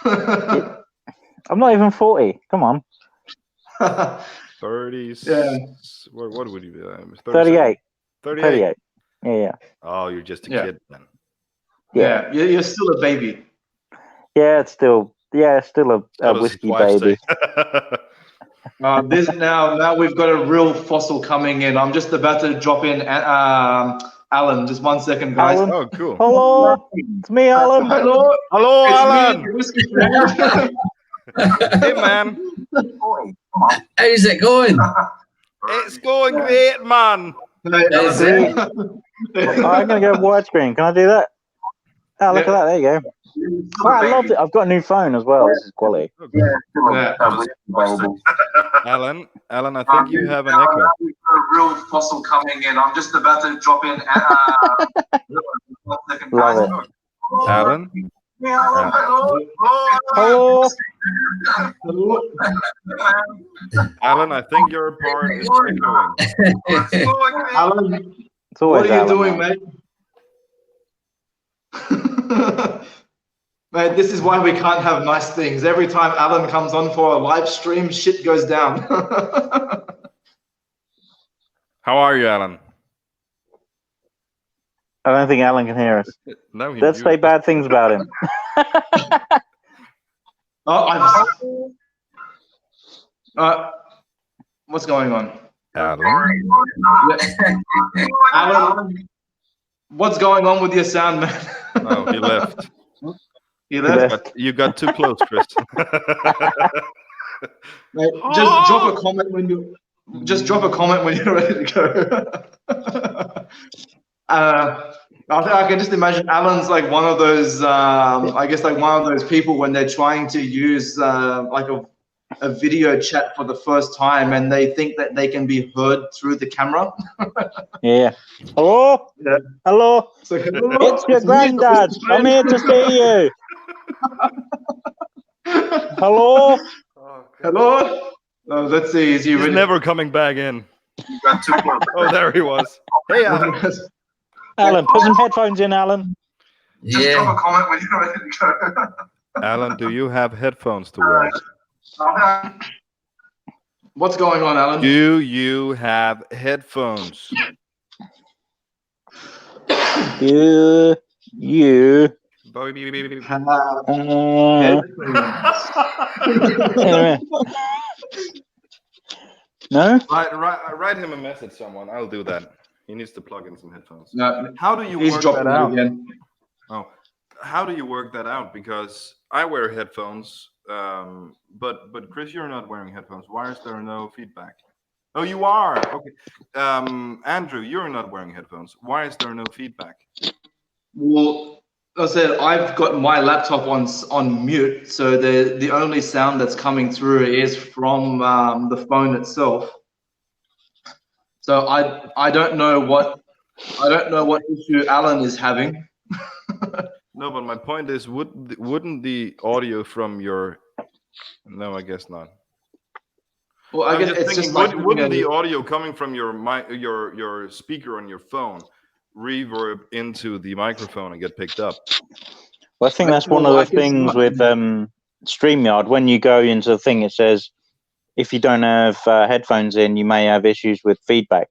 I'm not even 40. Come on. 30. Yeah. What would you be? 38. 38. 38. Yeah. Oh, you're just a Yeah. kid then. Yeah, you're still a baby. Yeah, it's still a So does whiskey his wife baby. say. This now we've got a real fossil coming in. I'm just about to drop in Alan. Just 1 second, guys. Alan? Oh, cool. Hello, it's me, Alan. Hello, Hello, it's Alan. me, the whiskey friend. Hey, man. How's it going? It's going great, man. Is it? Oh, I'm gonna go widescreen. Can I do that? Oh, look at that. There you go. Oh, I loved it. I've got a new phone as well. This is quality. Yeah. Alan, I think you have an echo. Real fossil coming in. I'm just about to drop in. 1 second, guys. Love it. Alan? Hello. Alan, I think your part is echoing. Alan, It's always what are you Alan, doing, man. mate? Mate, this is why we can't have nice things. Every time Alan comes on for a live stream, shit goes down. How are you, Alan? I don't think Alan can hear us. No, he Let's say muted. bad things about him. What's going on? Alan? Alan, what's going on with your sound, man? Oh, he left. He left? left. You got too close, Chris. Mate, just drop a comment when you you're ready to go. I can just imagine Alan's like one of those I guess like one of those people when they're trying to use like a video chat for the first time and they think that they can be heard through the camera. Yeah. Hello. Yeah. Hello. It's like, It's your granddad. I'm here to see you. Hello. Hello. Let's see. Is he He's ready? never coming back in. Oh, there he was. Hey, Alan. Alan, put some headphones in, Alan. Just Yeah. drop a comment when you're ready to go. Alan, do you have headphones to wear? What's going on, Alan? Do you have headphones? You. No? Write him a message, someone. I'll do that. He needs to plug in some headphones. No, How do you he's work dropping that it out? again. Oh, how do you work that out? Because I wear headphones, but Chris, you're not wearing headphones. Why is there no feedback? Oh, you are. Okay. Andrew, you're not wearing headphones. Why is there no feedback? Well, I said I've got my laptop on mute, so the only sound that's coming through is from the phone itself. So I don't know what issue Alan is having. No, but my point is, wouldn't the audio from your? No, I guess not. Well, I I'm guess just it's thinking, just like wouldn't the audio coming from your your speaker on your phone reverb into the microphone and get picked up? Well, I think that's one of the things with StreamYard. When you go into the thing, it says if you don't have headphones in, you may have issues with feedback,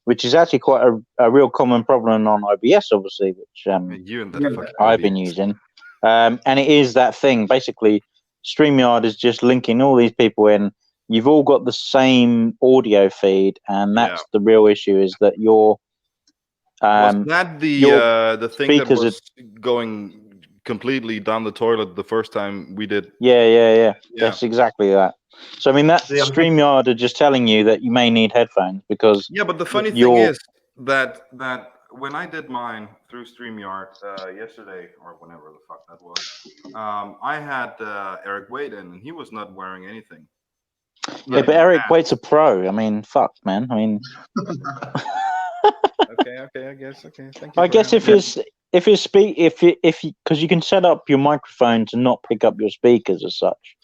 which is actually quite a real common problem on OBS, obviously, which You and that fucking I've been using. And it is that thing. Basically, StreamYard is just linking all these people in. You've all got the same audio feed, and that's the real issue, is that your was that the thing that was going completely down the toilet the first time we did? Yeah. That's exactly that. So I mean, that StreamYard are just telling you that you may need headphones because but the funny thing is that when I did mine through StreamYard yesterday or whenever the fuck that was, I had Eric Wade in, and he was not wearing anything. Yeah, but Eric Waite's a pro. I mean, fuck, man. I mean, okay, I guess. Okay, thank you. I guess if if it's because you can set up your microphone to not pick up your speakers as such.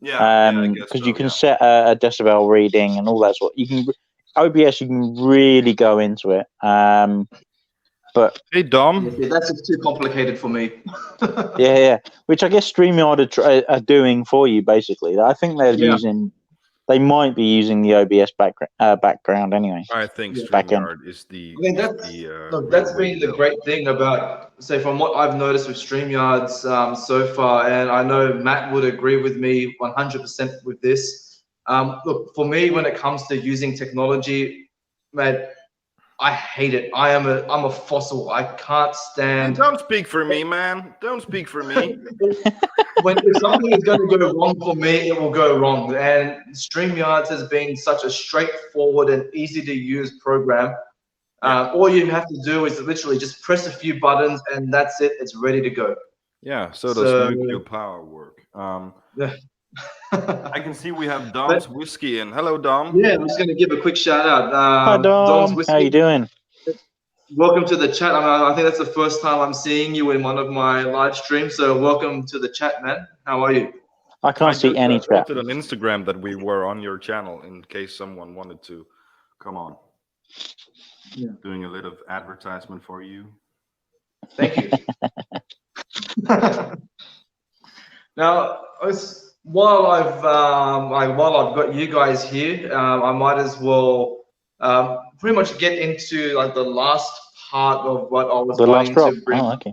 Because you can set a decibel reading and all that sort. You can OBS. You can really go into it. But hey Dom, that's just too complicated for me. yeah. Which I guess StreamYard are doing for you basically. I think they're using. They might be using the OBS background anyway. I think StreamYard is the. I mean, that's been the great thing about, say, from what I've noticed with StreamYards so far, and I know Matt would agree with me 100% with this. Look, for me, when it comes to using technology, Matt, I hate it. I'm a fossil. I can't stand. Don't speak for me, man. Don't speak for me. If something is going to go wrong for me, it will go wrong. And StreamYards has been such a straightforward and easy to use program. All you have to do is literally just press a few buttons, and that's it. It's ready to go. Yeah. So does nuclear power work? I can see we have Dom's Whiskey in. Hello, Dom. Yeah, I'm just going to give a quick shout out. Hi, Dom. Dom's Whiskey. How you doing? Welcome to the chat. I think that's the first time I'm seeing you in one of my live streams. So welcome to the chat, man. How are you? I can't see any chat. I posted on Instagram that we were on your channel in case someone wanted to come on. Yeah. Doing a little advertisement for you. Thank you. Now, while I've got you guys here, I might as well pretty much get into like the last part of what I was going to bring. Oh, okay.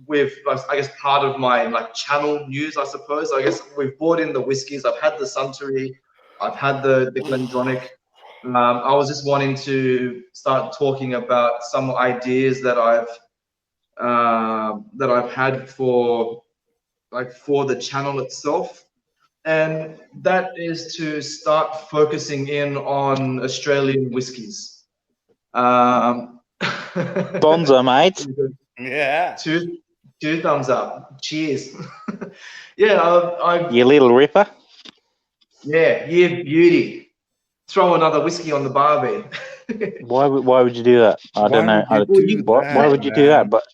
With I guess part of my like channel news, I suppose. I guess we've brought in the whiskeys. I've had the Suntory. I've had the GlenDronach. I was just wanting to start talking about some ideas that I've had for the channel itself, and that is to start focusing in on Australian whiskies. Bonza, mate. Yeah. Two thumbs up. Cheers. Yeah, you little ripper. Yeah, you beauty. Throw another whiskey on the barbie. Why would you do that? I don't know. Why would you do that? But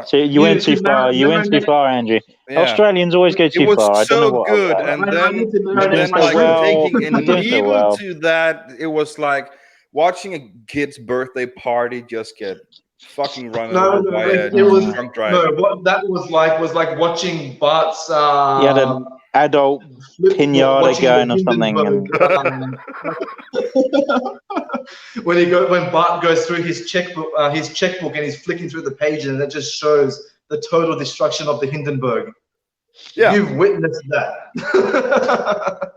so you went too far. You went too far, Andrew. Yeah. Australians always go too far. I don't know what. Good, and then like taking a needle to that, it was like watching a kid's birthday party just get fucking run over by a drunk driver. No, what that was like watching Bart's. Yeah, the adult pinata going or something. When Bart goes through his checkbook and he's flicking through the pages, and it just shows the total destruction of the Hindenburg. Yeah, you've witnessed that.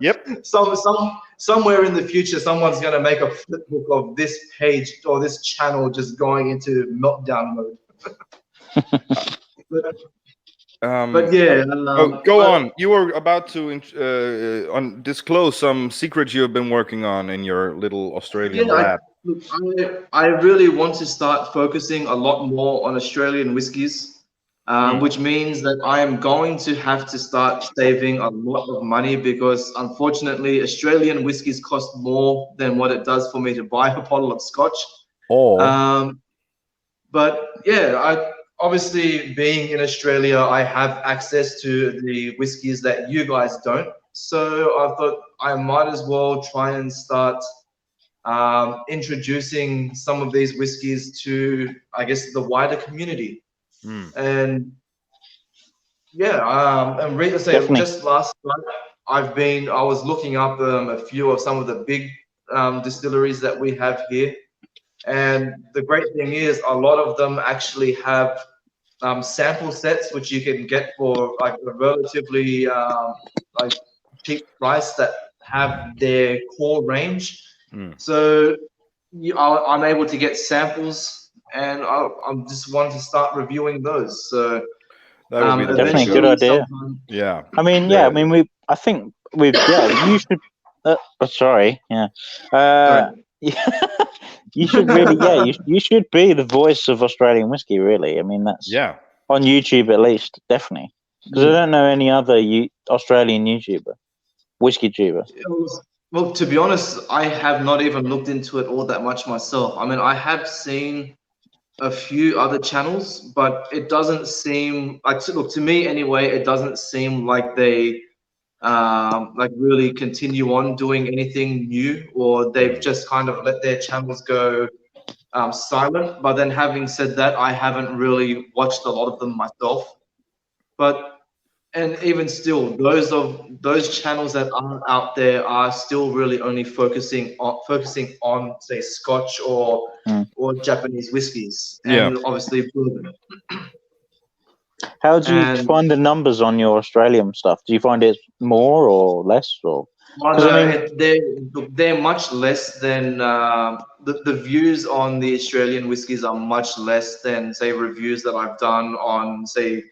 Yep. Somewhere in the future, someone's going to make a flip book of this page or this channel just going into meltdown mode. But yeah. Go on. You were about to disclose some secrets you have been working on in your little Australian lab. I really want to start focusing a lot more on Australian whiskies. Which means that I am going to have to start saving a lot of money, because unfortunately Australian whiskies cost more than what it does for me to buy a bottle of scotch. But yeah, obviously being in Australia, I have access to the whiskies that you guys don't. So I thought I might as well try and start introducing some of these whiskies to, I guess, the wider community. And yeah, and just last night I was looking up a few of some of the big distilleries that we have here, and the great thing is a lot of them actually have sample sets which you can get for like a relatively like cheap price that have their core range. So I'm able to get samples. And I'm just wanting to start reviewing those. So that would be definitely a good idea. Yeah. I mean, I think you should. Sorry. Yeah. You should really. You should be the voice of Australian whiskey. Really. I mean, that's on YouTube at least, definitely. Because I don't know any other Australian YouTuber, whiskey tuber. Well, to be honest, I have not even looked into it all that much myself. I mean, I have seen a few other channels, but it doesn't seem like, look, to me anyway, it doesn't seem like they like really continue on doing anything new, or they've just kind of let their channels go silent. But then having said that, I haven't really watched a lot of them myself. But and even still, those channels that are out there are still really only focusing on say Scotch or Japanese whiskies, and obviously bourbon. How do you find the numbers on your Australian stuff? Do you find it more or less, or? Well, no, they're much less than the views on the Australian whiskies are much less than say reviews that I've done on say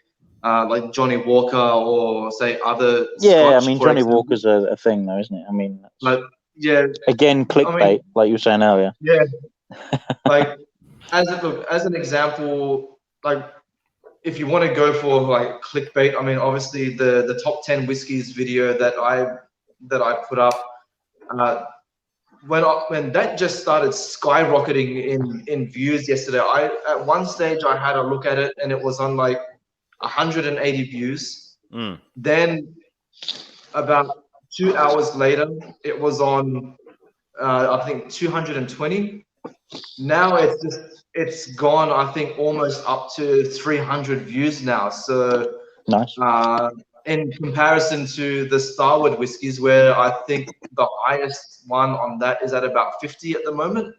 like Johnny Walker or say other. Yeah, Scotch, I mean for Johnny example. Walker's a thing, though, isn't it? I mean, like yeah, again, clickbait, like you were saying earlier. Yeah, like as an example, like if you want to go for like clickbait, I mean, obviously the top 10 whiskeys video that I put up, when that just started skyrocketing in views yesterday, at one stage I had a look at it and it was on like 180 views. Then about 2 hours later, it was on I think 220. Now it's gone, I think, almost up to 300 views now. So nice. In comparison to the Starward whiskies, where I think the highest one on that is at about 50 at the moment.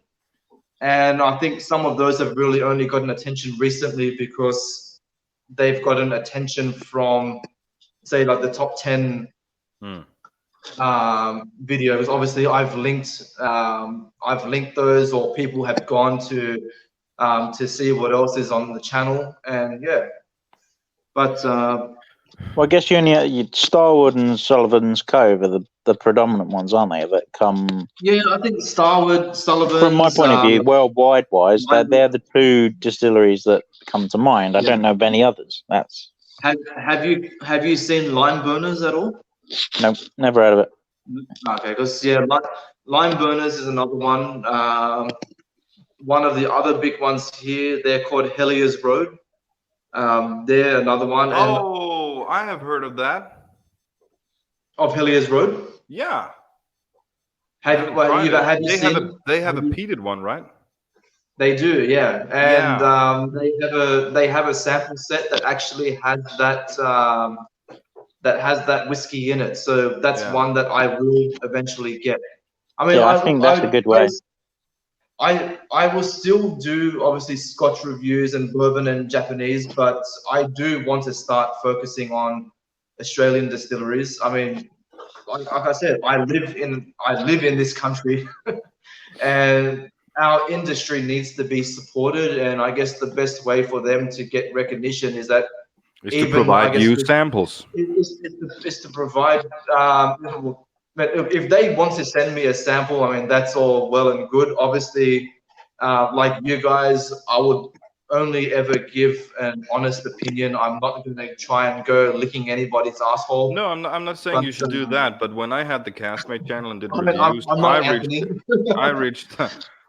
And I think some of those have really only gotten attention recently because they've gotten attention from, say, like the top 10 videos. Obviously, I've linked those, or people have gone to see what else is on the channel, and yeah. But well, I guess you only Starwood and Sullivan's Cove are the predominant ones, aren't they? That come. Yeah, I think Starwood, Sullivan. From my point of view, worldwide wise, they're the two distilleries that come to mind. I don't know of any others. That's. Have you seen Lime Burners at all? No, never heard of it. Okay, because yeah, Lime Burners is another one. One of the other big ones here, they're called Hellier's Road. They're another one. Oh, I have heard of that. Of Hellier's Road? Yeah. Have you seen? They have a peated one, right? They do, yeah. And they have a sample set that actually has that whiskey in it. So that's one that I will eventually get. I mean, I think that's a good way. I will still do obviously Scotch reviews and bourbon and Japanese, but I do want to start focusing on Australian distilleries. I mean, like I said, I live in this country, and our industry needs to be supported. And I guess the best way for them to get recognition is that to provide you samples. Is to provide. But if they want to send me a sample, I mean, that's all well and good. Obviously, like you guys, I would only ever give an honest opinion. I'm not going to try and go licking anybody's asshole. No, I'm not saying you should do that. But when I had the Castmate channel and did reviews,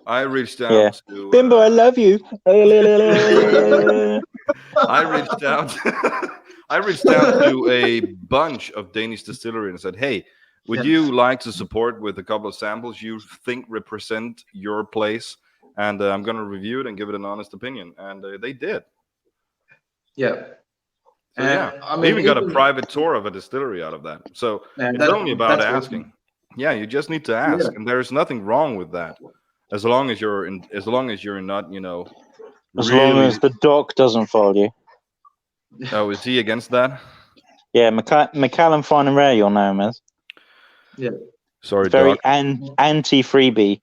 I reached out to Bimbo, I love you. I reached out to a bunch of Danish distilleries and said, hey, would you like to support with a couple of samples you think represent your place? And I'm going to review it and give it an honest opinion. And they did. Yeah. So, I mean, even got a private tour of a distillery out of that. So it's only about asking. Awesome. Yeah, you just need to ask. And there's nothing wrong with that. As long as you're not, as long as the doc doesn't follow you. Oh, is he against that? Yeah, Macallan Fine and Rare, you'll know him as. Yeah. Sorry, very anti-freebie.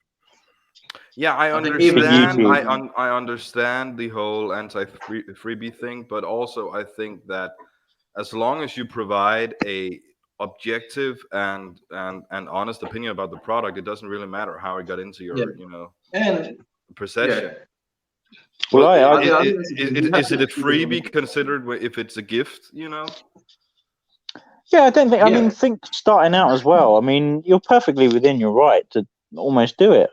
Yeah, I understand. I understand the whole anti-freebie thing, but also I think that as long as you provide a objective and honest opinion about the product, it doesn't really matter how it got into your perception. Yeah. Well, is it a freebie considered if it's a gift? Yeah, I don't think. I mean, think starting out as well. I mean, you're perfectly within your right to almost do it.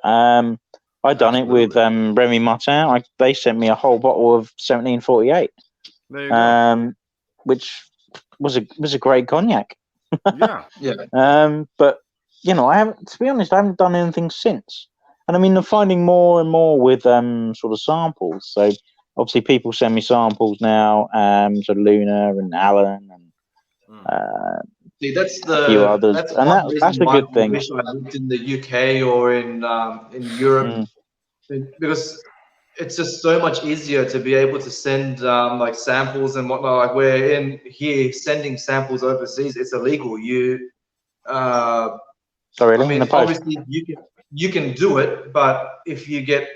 I done it with Remy Martin. They sent me a whole bottle of 1748. There you go. Which was a great cognac. Yeah. But I haven't. To be honest, I haven't done anything since. And I mean, I'm finding more and more with sort of samples. So obviously, people send me samples now. So Luna and Alan and See, that's a few others, that's and one reason that's a why good I thing. wish I lived in the UK or in Europe, because it's just so much easier to be able to send like samples and whatnot. Like we're in here sending samples overseas, it's illegal. Really? I mean, obviously you can do it, but if you get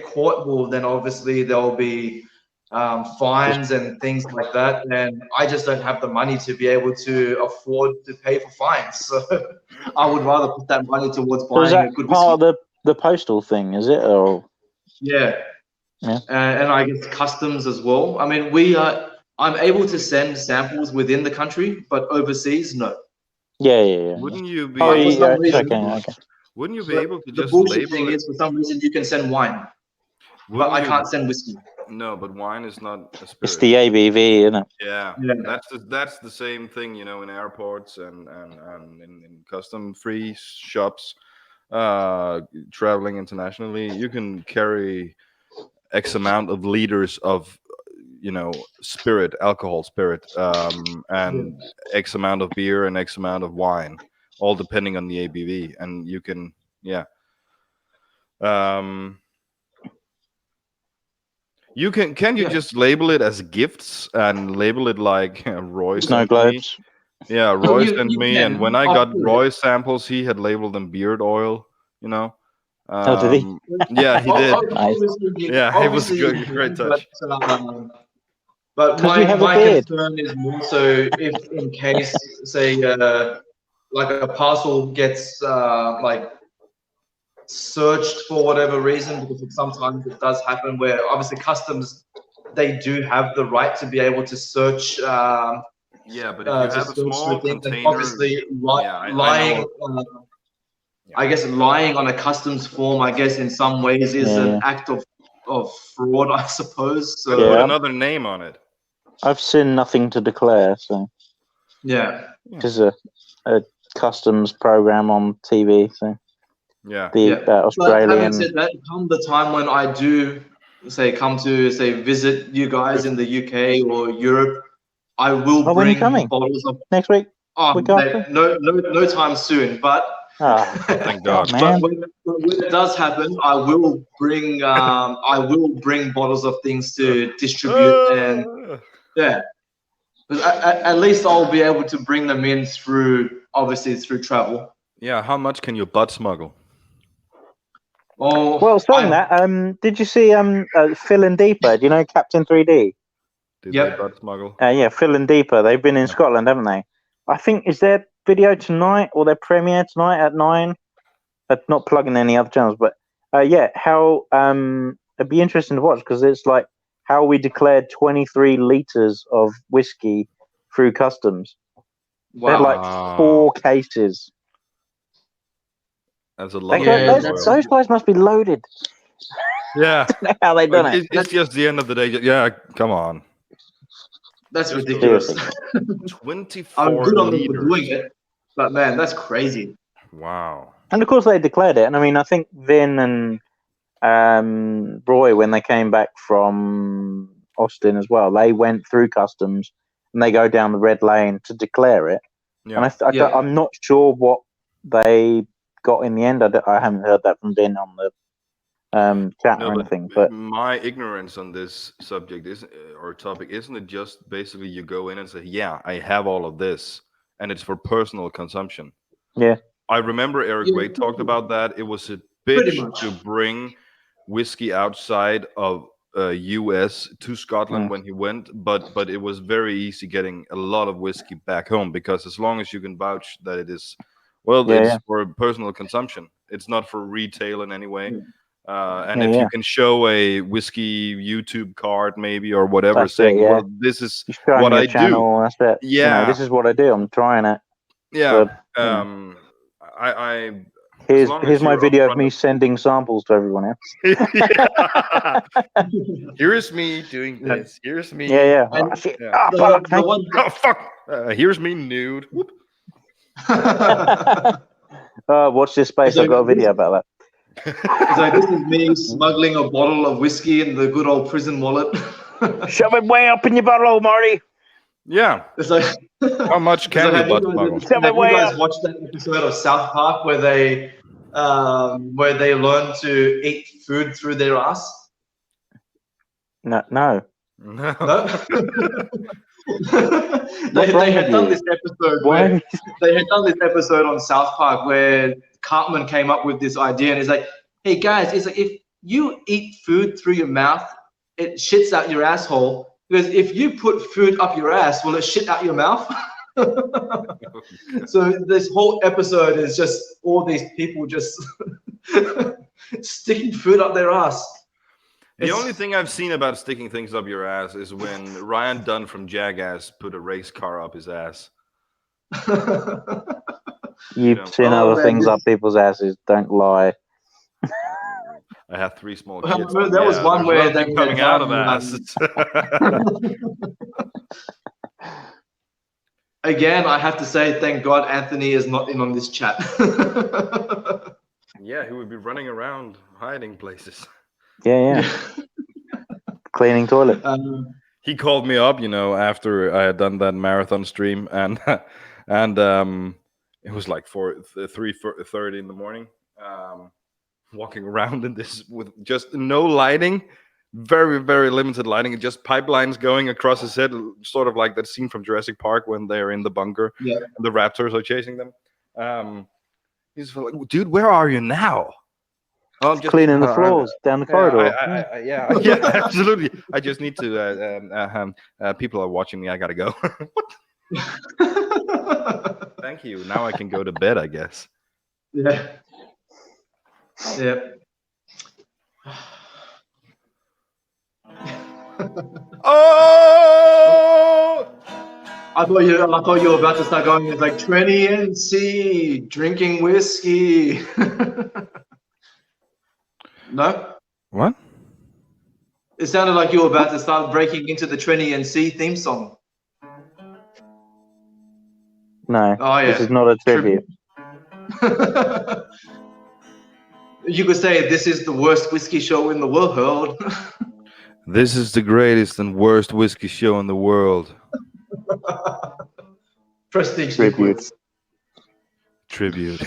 caught, well, then obviously there'll be fines and things like that. And I just don't have the money to be able to afford to pay for fines. So I would rather put that money towards buying a good whiskey. Part of the postal thing, is it? Or yeah. And I guess customs as well. I mean, I'm able to send samples within the country, but overseas, no. Yeah. Wouldn't you be? For some reason, okay. Wouldn't you be able to the just bullshit label thing it? is, for some reason, you can send wine, but I can't send whiskey. No, but wine is not a spirit. It's the ABV, isn't it? Yeah. That's the same thing, in airports and in custom-free shops. Traveling internationally, you can carry X amount of liters of alcohol spirit, and X amount of beer and X amount of wine, all depending on the ABV, and you can you can you just label it as gifts and label it like Roy Snow sent me. globes. Yeah, Roy sent you me, can. and when I got Roy's samples, he had labeled them beard oil. Oh, did he? Yeah, he did. Nice. Yeah, it was good. Great touch. But 'Cause you have a my beard. concern is more so if in case, say, like a parcel gets like searched for whatever reason, because sometimes it does happen where obviously customs, they do have the right to be able to search. Yeah, but if you have a small container, obviously lying. I guess lying on a customs form, I guess in some ways is an act of fraud, I suppose. So put another name on it. I've seen nothing to declare, so just a customs program on TV. So Australian. But having said that, come the time when I do come to visit you guys in the UK or Europe, I will when are bring you coming? bottles of Next week? week after? No time soon, but thank God, man. But when it does happen, I will bring bottles of things to distribute, and at least I'll be able to bring them in through travel. Yeah, how much can your butt smuggle? Oh, well, saying that, did you see Phil and Deeper? Do you know Captain 3D? Did they butt smuggle? Yeah, Phil and Deeper. They've been in Scotland, haven't they? I think, is their video tonight or their premiere tonight at 9? Not plugging any other channels, but how it'd be interesting to watch, because it's like how we declared 23 liters of whiskey through customs. Wow. They had like 4 cases. That's a lot. Those guys must be loaded. Yeah. I don't know how they done it. It's just the end of the day. Yeah, come on. That's ridiculous. 24 I'm good on them liters. for doing it, but man, that's crazy. Wow. And of course they declared it. And I mean, I think Vin and Roy, when they came back from Austin as well, they went through customs and they go down the red lane to declare it. Yeah. And I'm not sure what they got in the end. I haven't heard that from Vin on the chat or anything. But my ignorance on this subject topic isn't it just basically you go in and say, yeah, I have all of this, and it's for personal consumption. Yeah. I remember Eric Wade talked about that. It was a bitch to bring whiskey outside of US to Scotland when he went, but it was very easy getting a lot of whiskey back home, because as long as you can vouch that it is it's for personal consumption, it's not for retail in any way. And if you can show a whiskey YouTube card maybe or whatever, saying, well, this is what I do. That's it. Yeah, this is what I do. I'm trying it. Yeah. But, Here's my video of me sending samples to everyone else. Here's me doing this. Here's me. Yeah. And shit. Yeah. Oh, fuck. Here's me nude. Whoop. Watch this space. I've got a video about that. So this is me smuggling a bottle of whiskey in the good old prison wallet. Shove it way up in your bottle, Marty. Yeah. It's like, How much can you butt smuggle? have you guys watched that episode of South Park where they learn to eat food through their ass? No. No? they had done this episode they had done this episode on South Park where Cartman came up with this idea, and he's like, hey guys, it's like, if you eat food through your mouth, it shits out your asshole. Because if you put food up your ass, will it shit out your mouth? So this whole episode is just all these people just sticking food up their ass. The only thing I've seen about sticking things up your ass is when Ryan Dunn from Jackass put a race car up his ass. You've seen other things up people's asses. Don't lie. I have 3 small kids. There was one where they coming out of asses. Again, I have to say, thank God Anthony is not in on this chat. Yeah, he would be running around hiding places. Yeah. Cleaning toilet. He called me up, after I had done that marathon stream, and it was like 3:30 in the morning. Walking around in this with just no lighting, very, very limited lighting, and just pipelines going across his head, sort of like that scene from Jurassic Park when they're in the bunker and the raptors are chasing them. He's like, dude, where are you now? Oh, I'm just cleaning the floors down the corridor. Yeah, absolutely. I just need to. People are watching me. I gotta go. Thank you. Now I can go to bed, I guess. Yeah. Yep. Oh! I thought you were about to start going. It's like 20 NC drinking whiskey. No? What? It sounded like you were about to start breaking into the 20 NC theme song. No. Oh, yeah. This is not a tribute. You could say this is the worst whiskey show in the world. This is the greatest and worst whiskey show in the world. Prestige Tribute.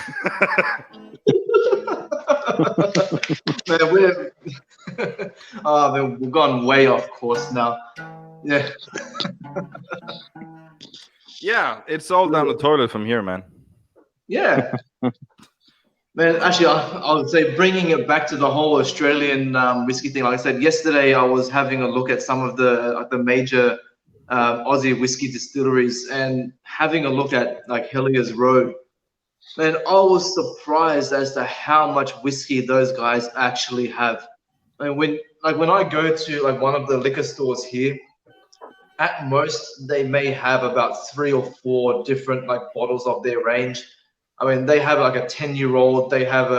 Man, we've gone way off course now. Yeah. Yeah, it's all down the toilet from here, man. Yeah. Man, actually, I would say bringing it back to the whole Australian whiskey thing. Like I said, yesterday I was having a look at some of the major Aussie whiskey distilleries and having a look at like Hellier's Road. And I was surprised as to how much whiskey those guys actually have. And when I go to like one of the liquor stores here, at most they may have about 3 or 4 different like bottles of their range. I mean, they have like a 10-year-old. They have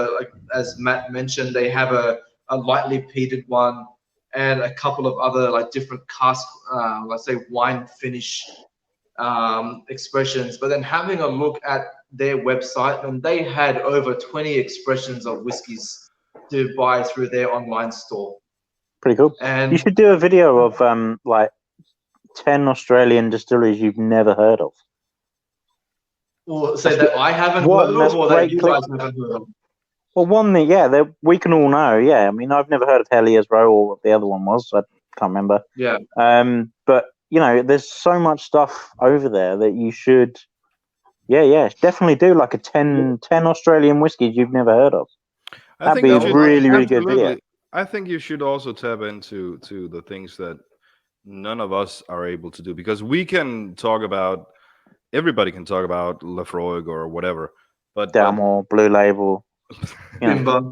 as Matt mentioned, they have a lightly peated one, and a couple of other like different cask, let's say wine finish expressions. But then having a look at their website, and they had over 20 expressions of whiskeys to buy through their online store. Pretty cool. And you should do a video of like 10 Australian distilleries you've never heard of. Well, say that I haven't heard of, or that you guys haven't heard of. Well, one that we can all know. Yeah, I mean, I've never heard of Hellier's Row or what the other one was. I can't remember. Yeah. But there's so much stuff over there that you should. Yeah, definitely do like a 10 Australian whiskies you've never heard of. That'd be a really, really good video. I think you should also tap into the things that none of us are able to do, because we can talk about. Everybody can talk about Lafroig or whatever, but Dalmore, Blue Label, yeah. but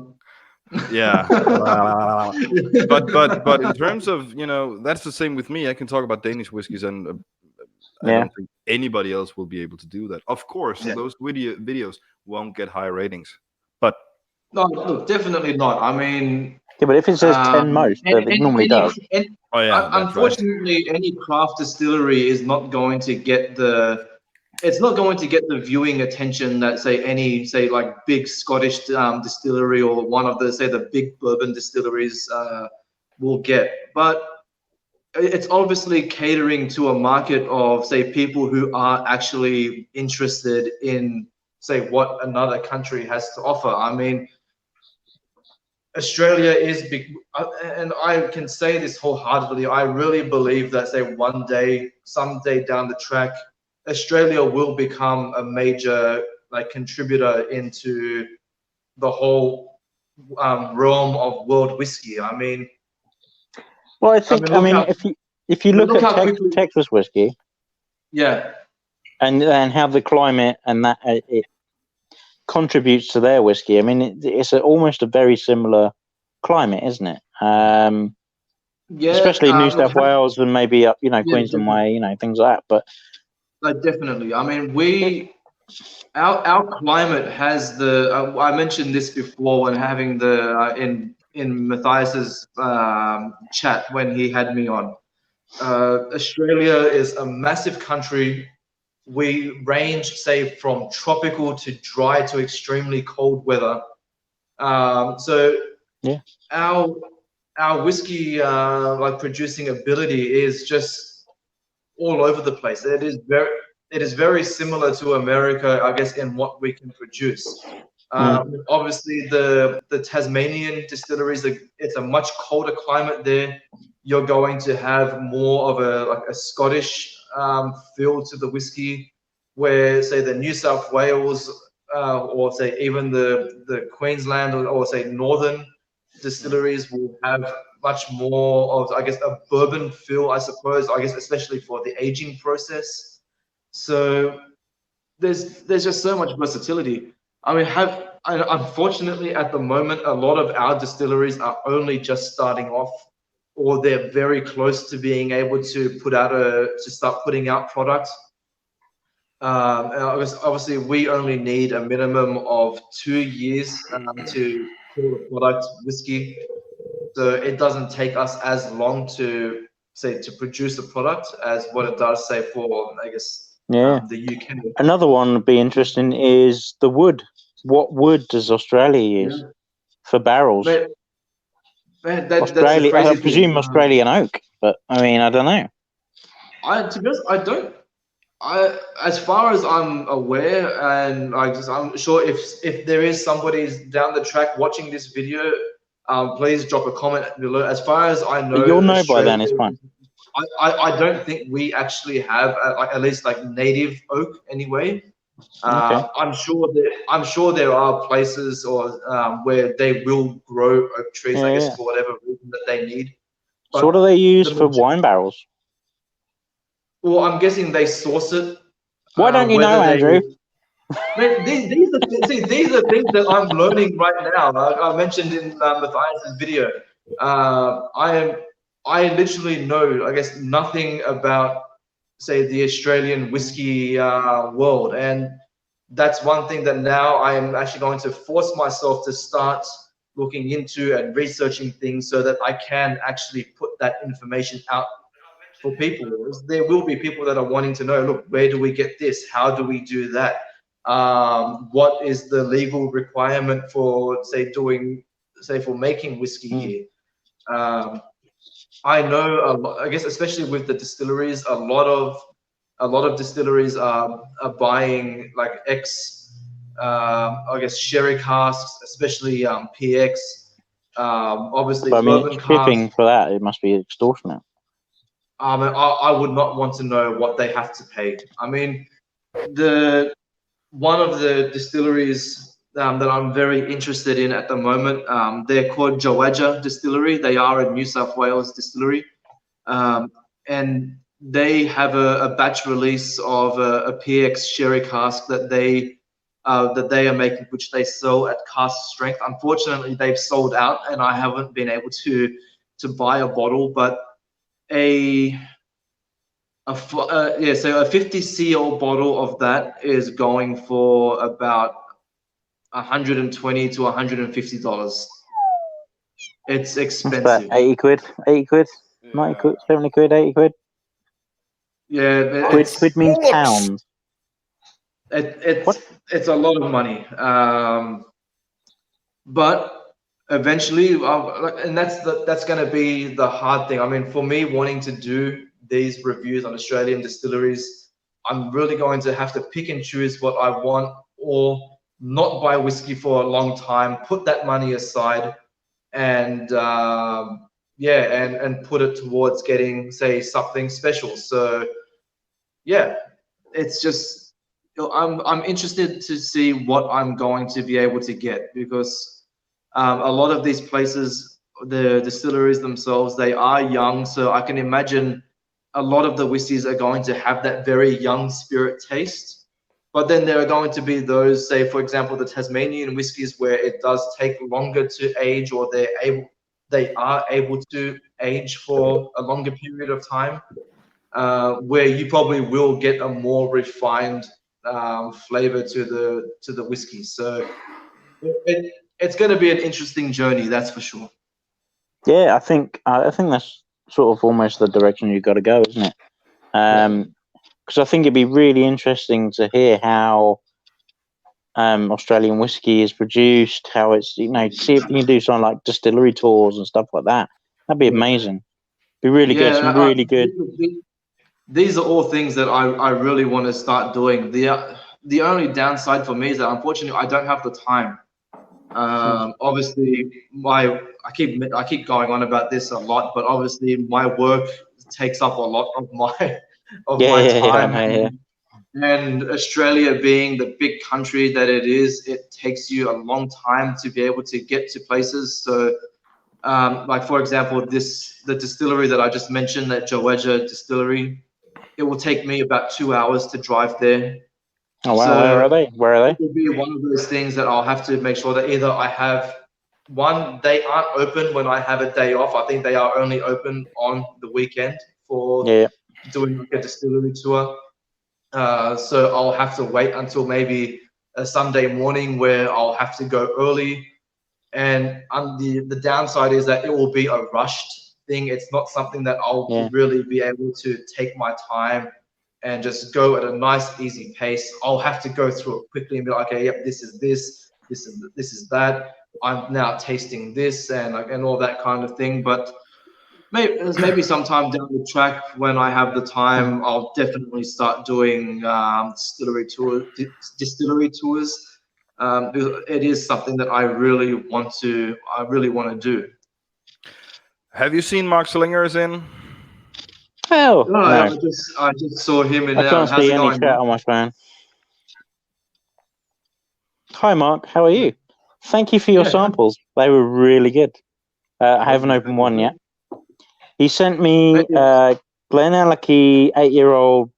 in terms of that's the same with me. I can talk about Danish whiskeys, and I don't think anybody else will be able to do that. Of course, those videos won't get high ratings, But no, look, definitely not. I mean, Yeah, but if it says 10 most, it normally does. oh yeah, that's unfortunately, any craft distillery is not going to get the. It's not going to get the viewing attention that say like big Scottish distillery or one of the big bourbon distilleries will get. But it's obviously catering to a market of people who are actually interested in what another country has to offer. I mean, Australia is big, and I can say this wholeheartedly. I really believe that one day, someday down the track, Australia will become a major contributor into the whole realm of world whiskey. I mean, well, I mean, if you look at Texas whiskey, yeah, and how the climate and that it contributes to their whiskey. I mean, it's almost a very similar climate, isn't it? Yeah, especially New South Wales and maybe up, Queensland way, things like that. But definitely, I mean, our climate has the. I mentioned this before when having the in Matthias's chat when he had me on. Australia is a massive country. We range, from tropical to dry to extremely cold weather. So yeah, our whiskey producing ability is just all over the place. It is very similar to America, I guess, in what we can produce. Obviously, the Tasmanian distilleries, it's a much colder climate there. You're going to have more of a Scottish feel to the whiskey, where the New South Wales or even the Queensland or northern distilleries will have much more of, I guess, a bourbon feel, I suppose, especially for the aging process. So there's just so much versatility. I mean, unfortunately at the moment, a lot of our distilleries are only just starting off, or they're very close to being able to start putting out products. Obviously, we only need a minimum of 2 years to call a product whiskey. So it doesn't take us as long to produce a product as what it does for, I guess, the UK. Another one would be interesting is the wood. What wood does Australia use for barrels? Man, that's Australia, the crazy I presume thing. Australian oak, but I mean, I don't know. To be honest, I don't. As far as I'm aware, and I'm sure if there is somebody down the track watching this video, please drop a comment below. As far as I know, you'll know by then. It's fine. I don't think we actually have at least native oak anyway. Okay. I'm sure there are places or where they will grow oak trees, I guess, for whatever reason that they need. But so what do they use for wine barrels? Well, I'm guessing they source it. Why don't you know, Andrew? These are things that I'm learning right now. I mentioned in Matthias's video. I literally know, I guess, nothing about, the Australian whiskey world, and that's one thing that now I am actually going to force myself to start looking into and researching things so that I can actually put that information out for people. There will be people that are wanting to know, look, where do we get this? How do we do that? What is the legal requirement for, for making whiskey here? I know, I guess, especially with the distilleries, a lot of distilleries are buying I guess, sherry casks, especially PX. Obviously, but, I mean, bourbon shipping casks. for that, it must be extortionate. I would not want to know what they have to pay. I mean, one of the distilleries that I'm very interested in at the moment, they're called Jawaja Distillery. They are a New South Wales distillery, and they have a batch release of a PX sherry cask that they are making, which they sell at cask strength. Unfortunately, they've sold out, and I haven't been able to buy a bottle, but so a 50 cl bottle of that is going for about $120 to $150. It's What's that? expensive. 80 quid? 80 quid? 90 quid? 70 quid? 80 quid? Yeah, Quid means pounds. It's a lot of money. But eventually, and that's going to be the hard thing. I mean, for me, wanting to do these reviews on Australian distilleries, I'm really going to have to pick and choose what I want, or not buy whiskey for a long time, put that money aside, and and put it towards getting, say, something special. So yeah, it's just, I'm interested to see what I'm going to be able to get, because a lot of these places, the distilleries themselves, they are young, so I can imagine a lot of the whiskeys are going to have that very young spirit taste. But then there are going to be those, say, for example, the Tasmanian whiskies, where it does take longer to age, or they are able to age for a longer period of time, where you probably will get a more refined flavor to the whiskey. So it's going to be an interesting journey, that's for sure. Yeah, I think that's sort of almost the direction you've got to go, isn't it? Because I think it'd be really interesting to hear how Australian whiskey is produced, how it's, see if you can do something like distillery tours and stuff like that. That'd be amazing. Be really good. Some really good. These are all things that I really want to start doing. The only downside for me is that, unfortunately, I don't have the time. Obviously, I keep going on about this a lot, but obviously my work takes up a lot of my time. And Australia being the big country that it is, it takes you a long time to be able to get to places. So, like for example, the distillery that I just mentioned, that Joeja distillery, it will take me about 2 hours to drive there. Oh wow! So Where are they? it will be one of those things that I'll have to make sure that either I have one, they aren't open when I have a day off. I think they are only open on the weekend for doing like a distillery tour. So I'll have to wait until maybe a Sunday morning, where I'll have to go early. And the downside is that it will be a rushed thing. It's not something that I'll really be able to take my time and just go at a nice, easy pace. I'll have to go through it quickly and be like, okay, yep, this is that. I'm now tasting this and all that kind of thing. But maybe sometime down the track, when I have the time, I'll definitely start doing distillery tours. It is something that I really want to do. Have you seen Mark Slingers in? Hell, no. I just saw him in. I can't see any chat on my phone. Hi, Mark. How are you? Thank you for your samples. They were really good. I haven't opened one yet. He sent me Glenallachie 8-year-old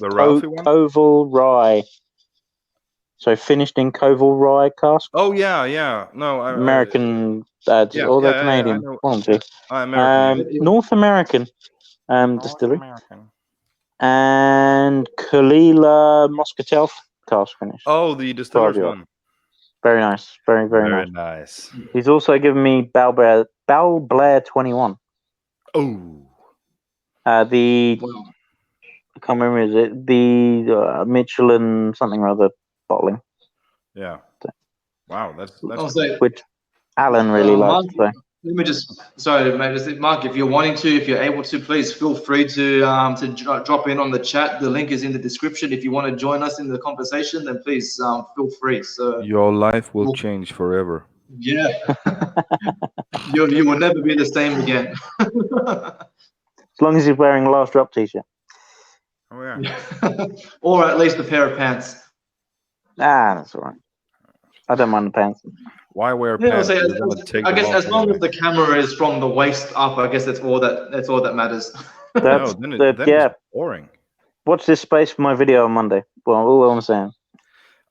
Koval Rye. So finished in Koval Rye cask. Oh yeah. No, American. They're Canadian. American. North American distillery. And Kalila Moscatel cask finish. Oh, the distiller's one. Very nice. Very, very nice. He's also given me Bal Blair 21. Oh. I can't remember, is it the Michelin something or other bottling? Yeah. Wow, that's which Alan really likes. Mark, let me sorry, mate. Mark, if you're able to, please feel free to drop in on the chat. The link is in the description. If you want to join us in the conversation, then please feel free. So your life will change forever. Yeah. you will never be the same again. As long as he's wearing a Last Drop t-shirt. Oh yeah. Or at least a pair of pants. That's all right. I don't mind the pants. Why wear pants? I guess as long as the camera is from the waist up, I guess that's all that matters. Then it's boring. Watch this space for my video on Monday. Well, all I'm saying.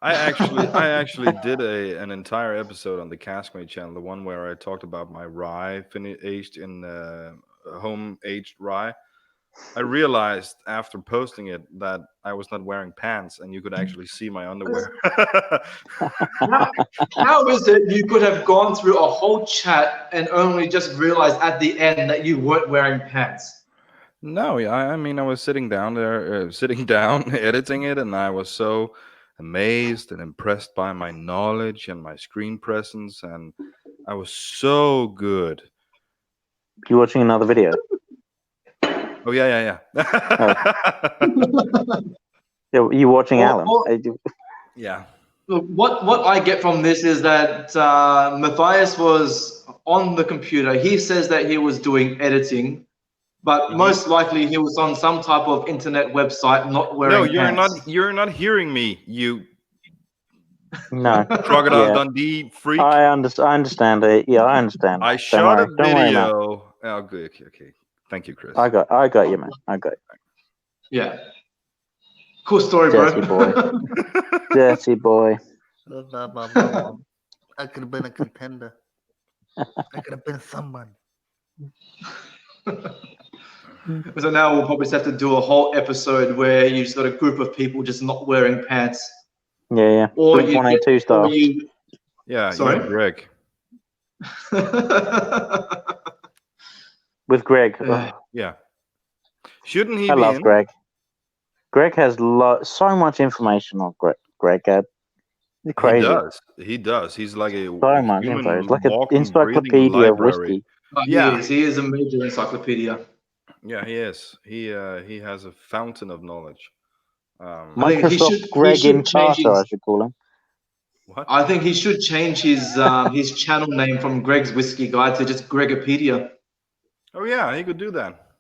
I actually did an entire episode on the Caskmate channel, the one where I talked about my rye aged in home aged rye. I realized after posting it that I was not wearing pants, and you could actually see my underwear. How is it you could have gone through a whole chat and only just realized at the end that you weren't wearing pants? No, yeah, I mean, I was sitting down there, editing it, and I was so amazed and impressed by my knowledge and my screen presence, and I was so good. You watching another video? Oh yeah. Yeah, you watching Alan? Yeah. What I get from this is that Matthias was on the computer. He says that he was doing editing, but most likely he was on some type of internet website, not wearing pants. You're not hearing me. You No. Crocodile Dundee freak. I understand it. Yeah, I understand. I Don't shot worry. a Don't worry, man. video. Oh, good. Okay. Thank you, Chris. I got you, man. I got you. Yeah. Cool story, Dirty bro. boy. Dirty boy. I could have been a contender. I could have been someone. So now we'll probably have to do a whole episode where you just got a group of people just not wearing pants. Yeah. Or Blink 182 style. Sorry? You Greg. With Greg. Yeah. Shouldn't he I be love in? Greg. Greg has so much information on Greg. He's crazy. He does. He's like a So much info. It's like an walking, encyclopedia breathing of whiskey. He is a major encyclopedia. Yeah, he is. He has a fountain of knowledge. Microsoft Greg in Carter, I should call him. What? I think he should change his channel name from Greg's Whiskey Guide to just Gregopedia. Oh yeah, he could do that.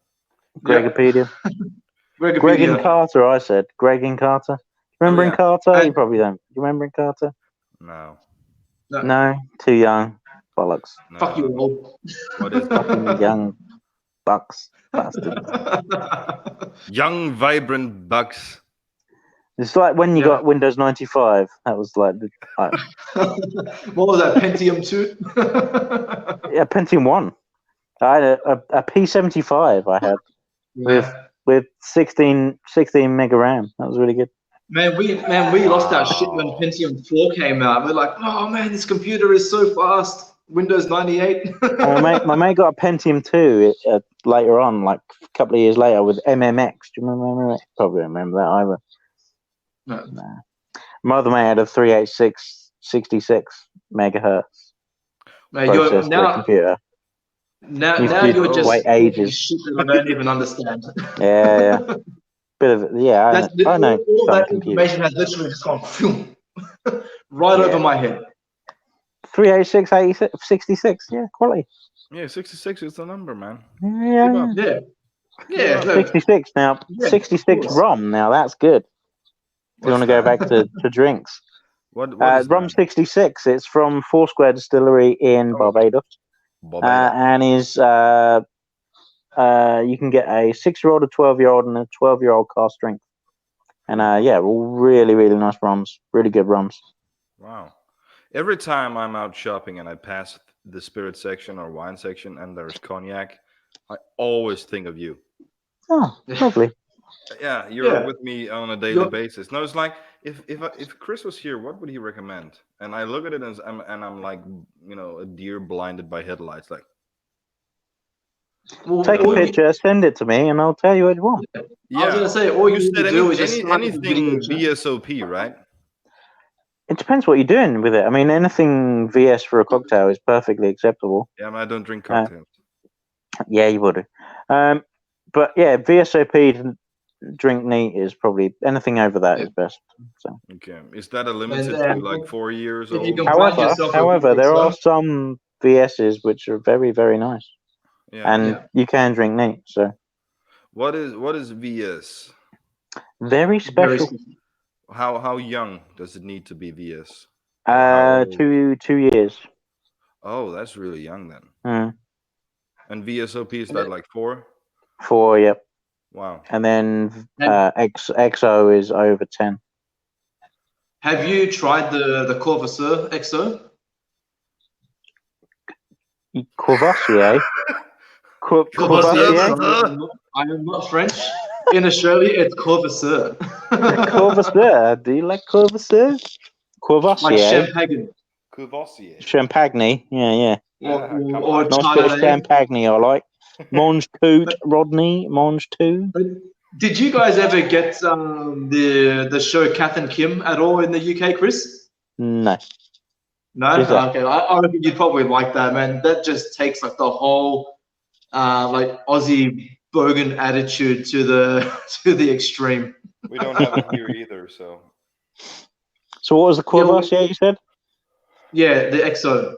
Gregopedia. Greg in Carter, I said. Greg in Carter. Remember in Carter? You probably don't. You remember in Carter? No. No, too young. Bollocks. No. Fuck you, old. What is fucking young bucks, bastard. Young, vibrant bucks. It's like when you got Windows 95. That was like what was that, Pentium 2? Yeah, Pentium 1. I had a P75 I had with 16 mega RAM. That was really good. Man, we lost our shit when Pentium 4 came out. We're like, oh man, this computer is so fast. Windows 98. my mate got a Pentium 2 later on, like a couple of years later, with MMX. Do you remember that? Probably remember that either. No. Nah. My other mate had a 386 66 megahertz processor for a computer. Now you're just wait ages. Shit that I don't even understand. Yeah. Bit of I know. All that information has literally just gone right over my head. 386 66, quality. Yeah, 66 is the number, man. Yeah. 66 now. 66 ROM now. That's good. If you want to go back to drinks. What ROM 66. It's from Foursquare Distillery in Barbados. And is you can get a 6-year-old, a 12-year-old, and a 12-year-old cask strength. And really, really nice ROMs. Really good ROMs. Wow. Every time I'm out shopping and I pass the spirit section or wine section and there's cognac, I always think of you. Oh, lovely. Yeah, you're with me on a daily basis. No, it's like if Chris was here, what would he recommend? And I look at it and I'm like, a deer blinded by headlights. Like, take a picture, send it to me, and I'll tell you what you want. Yeah, I was gonna say all you need to do is just anything VSOP, right? It depends what you're doing with it. I mean, anything VS for a cocktail is perfectly acceptable. Yeah, I don't drink cocktails. Yeah, you would. But yeah, VSOP to drink neat is probably anything over that is best. So. Okay, is that a limited to like 4 years old? However, there are some VSs which are very, very nice, you can drink neat. So, what is VS? Very special. How young does it need to be VS? 2 years. Oh, that's really young then. Mm. And VSOP is that like 4? 4, yep. Wow. And then XO is over 10. Have you tried the Courvoisier XO? Courvoisier? Courvoisier? I am not French. In Australia, it's Courvoisier. Courvoisier. Do you like Courvoisier? Courvoisier. Like champagne. Courvoisier. Champagne. Yeah. Or Nice bit of champagne, I like. Mange tout, Rodney. Mange tout. Did you guys ever get the show Kath and Kim at all in the UK, Chris? No. No? Okay. I reckon you'd probably like that, man. That just takes like the whole like Aussie bogan attitude to the extreme. We don't have it here either, so. So what was the Courvoisier you said? Yeah, the XO.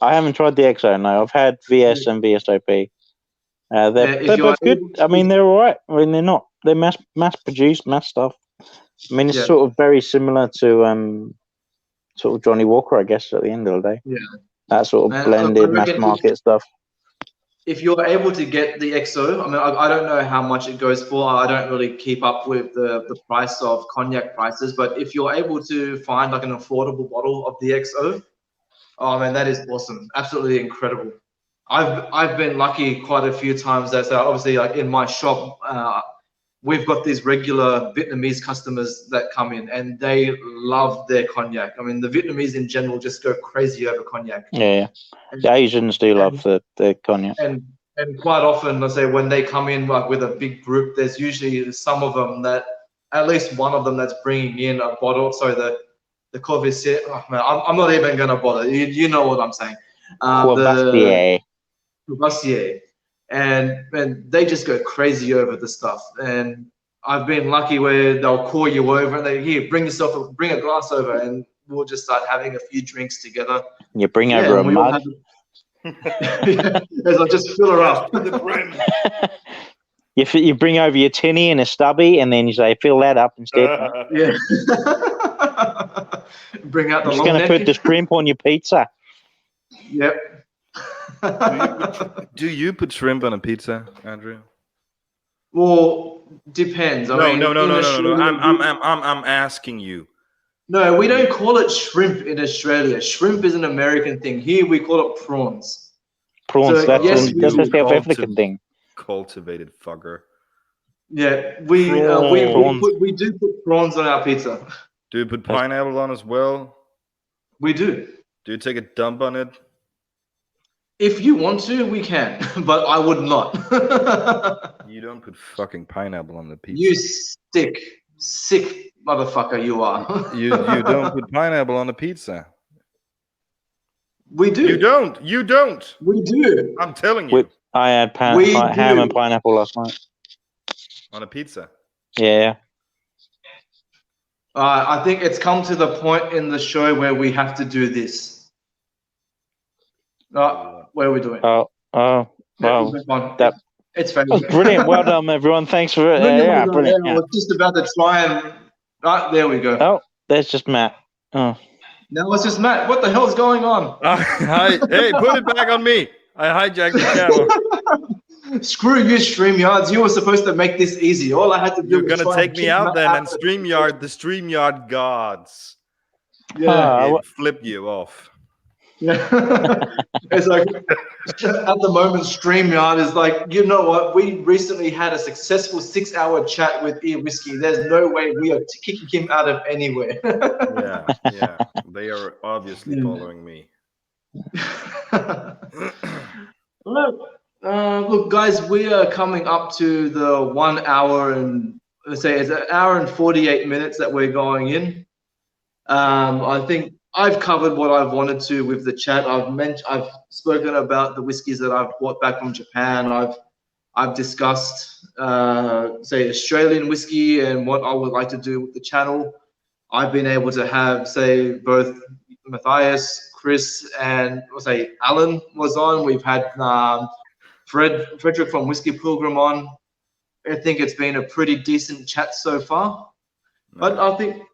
I haven't tried the XO, no. I've had VS and VSOP. They're both good. I mean, they're all right. I mean, they're mass produced, mass stuff. I mean, it's sort of very similar to sort of Johnny Walker, I guess, at the end of the day. Yeah. That sort of blended mass market stuff. If you're able to get the XO, I mean, I don't know how much it goes for. I don't really keep up with the price of cognac prices, but if you're able to find like an affordable bottle of the XO, oh man, that is awesome. Absolutely incredible. I've been lucky quite a few times. That obviously, like in my shop, we've got these regular Vietnamese customers that come in, and they love their cognac. I mean, the Vietnamese in general just go crazy over cognac. Yeah. The Asians do love the cognac. And quite often, let's say when they come in like with a big group, there's usually some of them that, at least one of them that's bringing in a bottle. So the Courvoisier, oh man, I'm not even gonna bother. You know what I'm saying? Courvoisier. And they just go crazy over the stuff. And I've been lucky where they'll call you over and bring a glass over, and we'll just start having a few drinks together. You bring over a mug. As I just fill her up. You bring over your tinny and a stubby, and then you say, fill that up instead. Yeah. Bring out the I'm just long going to neck. put the shrimp on your pizza. Yep. Do you put shrimp on a pizza, Andrew? Well, depends. No. I'm asking you. No, we don't call it shrimp in Australia. Shrimp is an American thing. Here we call it prawns. Prawns, So, that's yes, a South African thing. Cultivated fucker. Yeah, we do put prawns on our pizza. Do you put pineapple on as well? We do. Do you take a dump on it? If you want to, we can, but I would not. You don't put fucking pineapple on the pizza. You sick motherfucker you are. You don't put pineapple on the pizza. We do. You don't. We do. I'm telling you. I had ham and pineapple last night. On a pizza? Yeah. I think it's come to the point in the show where we have to do this. What are we doing? Well, it's fantastic. That was brilliant. Well done, everyone. Thanks for brilliant. I was just about to try and. There we go. Oh, there's just Matt. Oh. Now it's just Matt. What the hell's going on? Hey, put it back on me. I hijacked the channel. Screw you, StreamYards. You were supposed to make this easy. All I had to do You're was gonna take me out then, and StreamYard, the StreamYard gods. Yeah, flip you off. Yeah. It's like at the moment, StreamYard is like, you know what? We recently had a successful 6-hour chat with Ian Whiskey. There's no way we are kicking him out of anywhere. Yeah. They are obviously following me. Look, guys, we are coming up to the 1 hour and let's say it's an hour and 48 minutes that we're going in. I think I've covered what I've wanted to with the chat. I've spoken about the whiskeys that I've brought back from Japan. I've discussed say Australian whiskey and what I would like to do with the channel. I've been able to have say both Matthias, Chris, and Alan was on. We've had Frederick from Whiskey Pilgrim on. I think it's been a pretty decent chat so far. But I think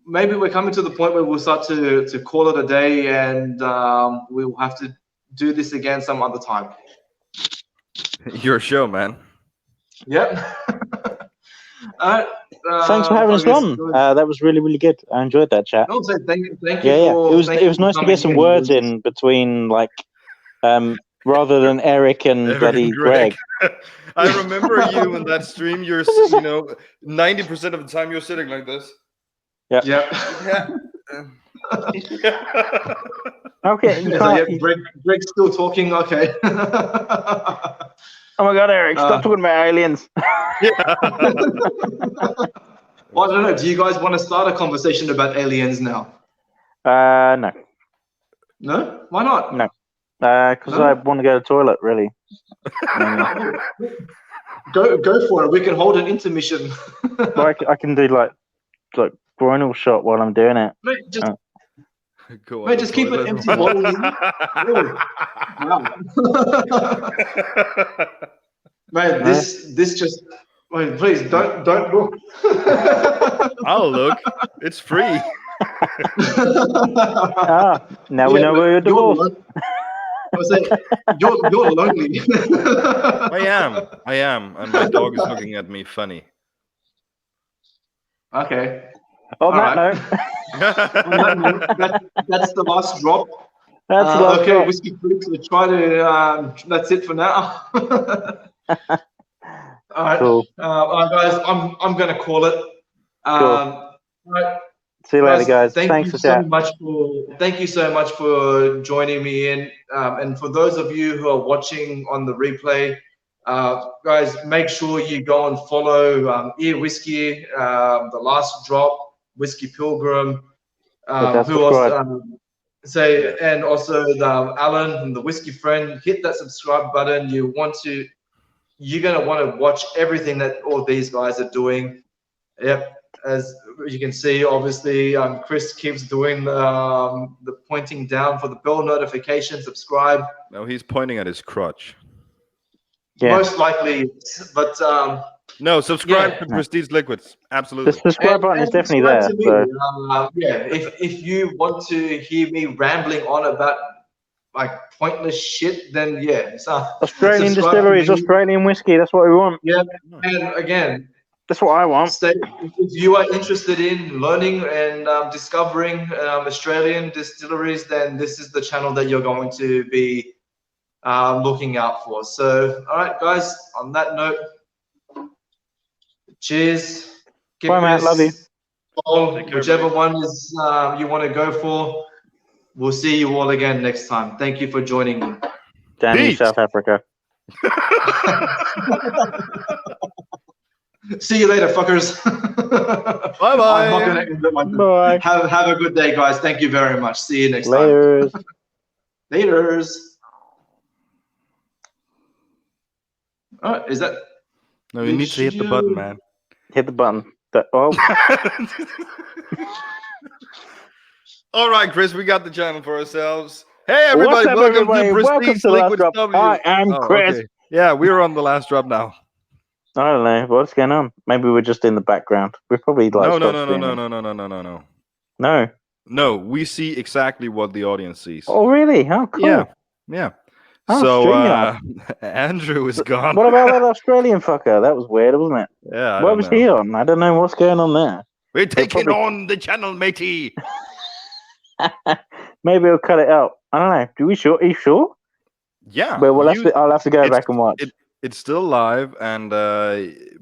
maybe we're coming to the point where we'll start to call it a day, and we'll have to do this again some other time. Your show, man. Yep. Thanks for having us on. That was really, really good. I enjoyed that chat. Also, thank you. Yeah. It was nice to get some words in between, like, rather than Eric and bloody Greg. I remember you in that stream. You're, 90% of the time you're sitting like this. Yeah. Yeah. Okay. You can't, Greg's still talking. Okay. oh my God, Eric! Stop talking about aliens. Well, I don't know. Do you guys want to start a conversation about aliens now? No. No? Why not? No. Because I want to go to the toilet. Really. Go for it. We can hold an intermission. Well, I can do like groinal shot while I'm doing it. Mate, just keep an empty bottle in. Wow. Man, this just. Wait, please don't look. I'll look. It's free. Now we know where you're divorced. You're lonely. I am, and my dog is looking at me funny. Okay. On that note, that's the last drop. That's the last okay, drop. Whiskey Freaks, we try to. That's it for now. All right, cool. Guys, I'm gonna call it. Cool. All right. See you later, guys. Thank you so much for joining me in. And for those of you who are watching on the replay, guys, make sure you go and follow Ear Whiskey, The Last Drop, Whiskey Pilgrim, who else? And also Alan and the Whiskey Friend. Hit that subscribe button. You're gonna want to watch everything that all these guys are doing. Yep. As you can see, obviously, Chris keeps doing the pointing down for the bell notification, subscribe. No, he's pointing at his crotch. Yeah. Most likely, but no, subscribe to Prestige Liquids. Absolutely. The subscribe button is definitely there. So. If you want to hear me rambling on about like pointless shit, then Australian distilleries, Australian whiskey. That's what we want. Yeah, and again. That's what I want. If you are interested in learning and discovering Australian distilleries, then this is the channel that you're going to be looking out for. So, all right, guys, on that note, cheers. Bye, Matt. Love you. Whichever one is you want to go for. We'll see you all again next time. Thank you for joining me. Down in South Africa. See you later, fuckers. Bye bye. I'm not gonna end it like that. Bye. Have a good day, guys. Thank you very much. See you next time. Laters. All right, is that? No, you need to hit the button, man. Hit the button. All right, Chris, we got the channel for ourselves. Hey, everybody! Welcome to Last Drop. I am Chris. Okay. Yeah, we're on the last drop now. I don't know what's going on. Maybe we're just in the background. We're probably like No, we see exactly what the audience sees. Oh, really? How cool. Yeah. Oh, so Andrew is gone. What about that Australian fucker? That was weird, wasn't it? Yeah. What was he on? I don't know what's going on there. We're taking on the channel, matey. Maybe we'll cut it out. I don't know. Are you sure? Yeah. Well, I'll have to go back and watch. It's still live, and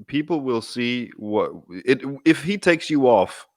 people will see if he takes you off.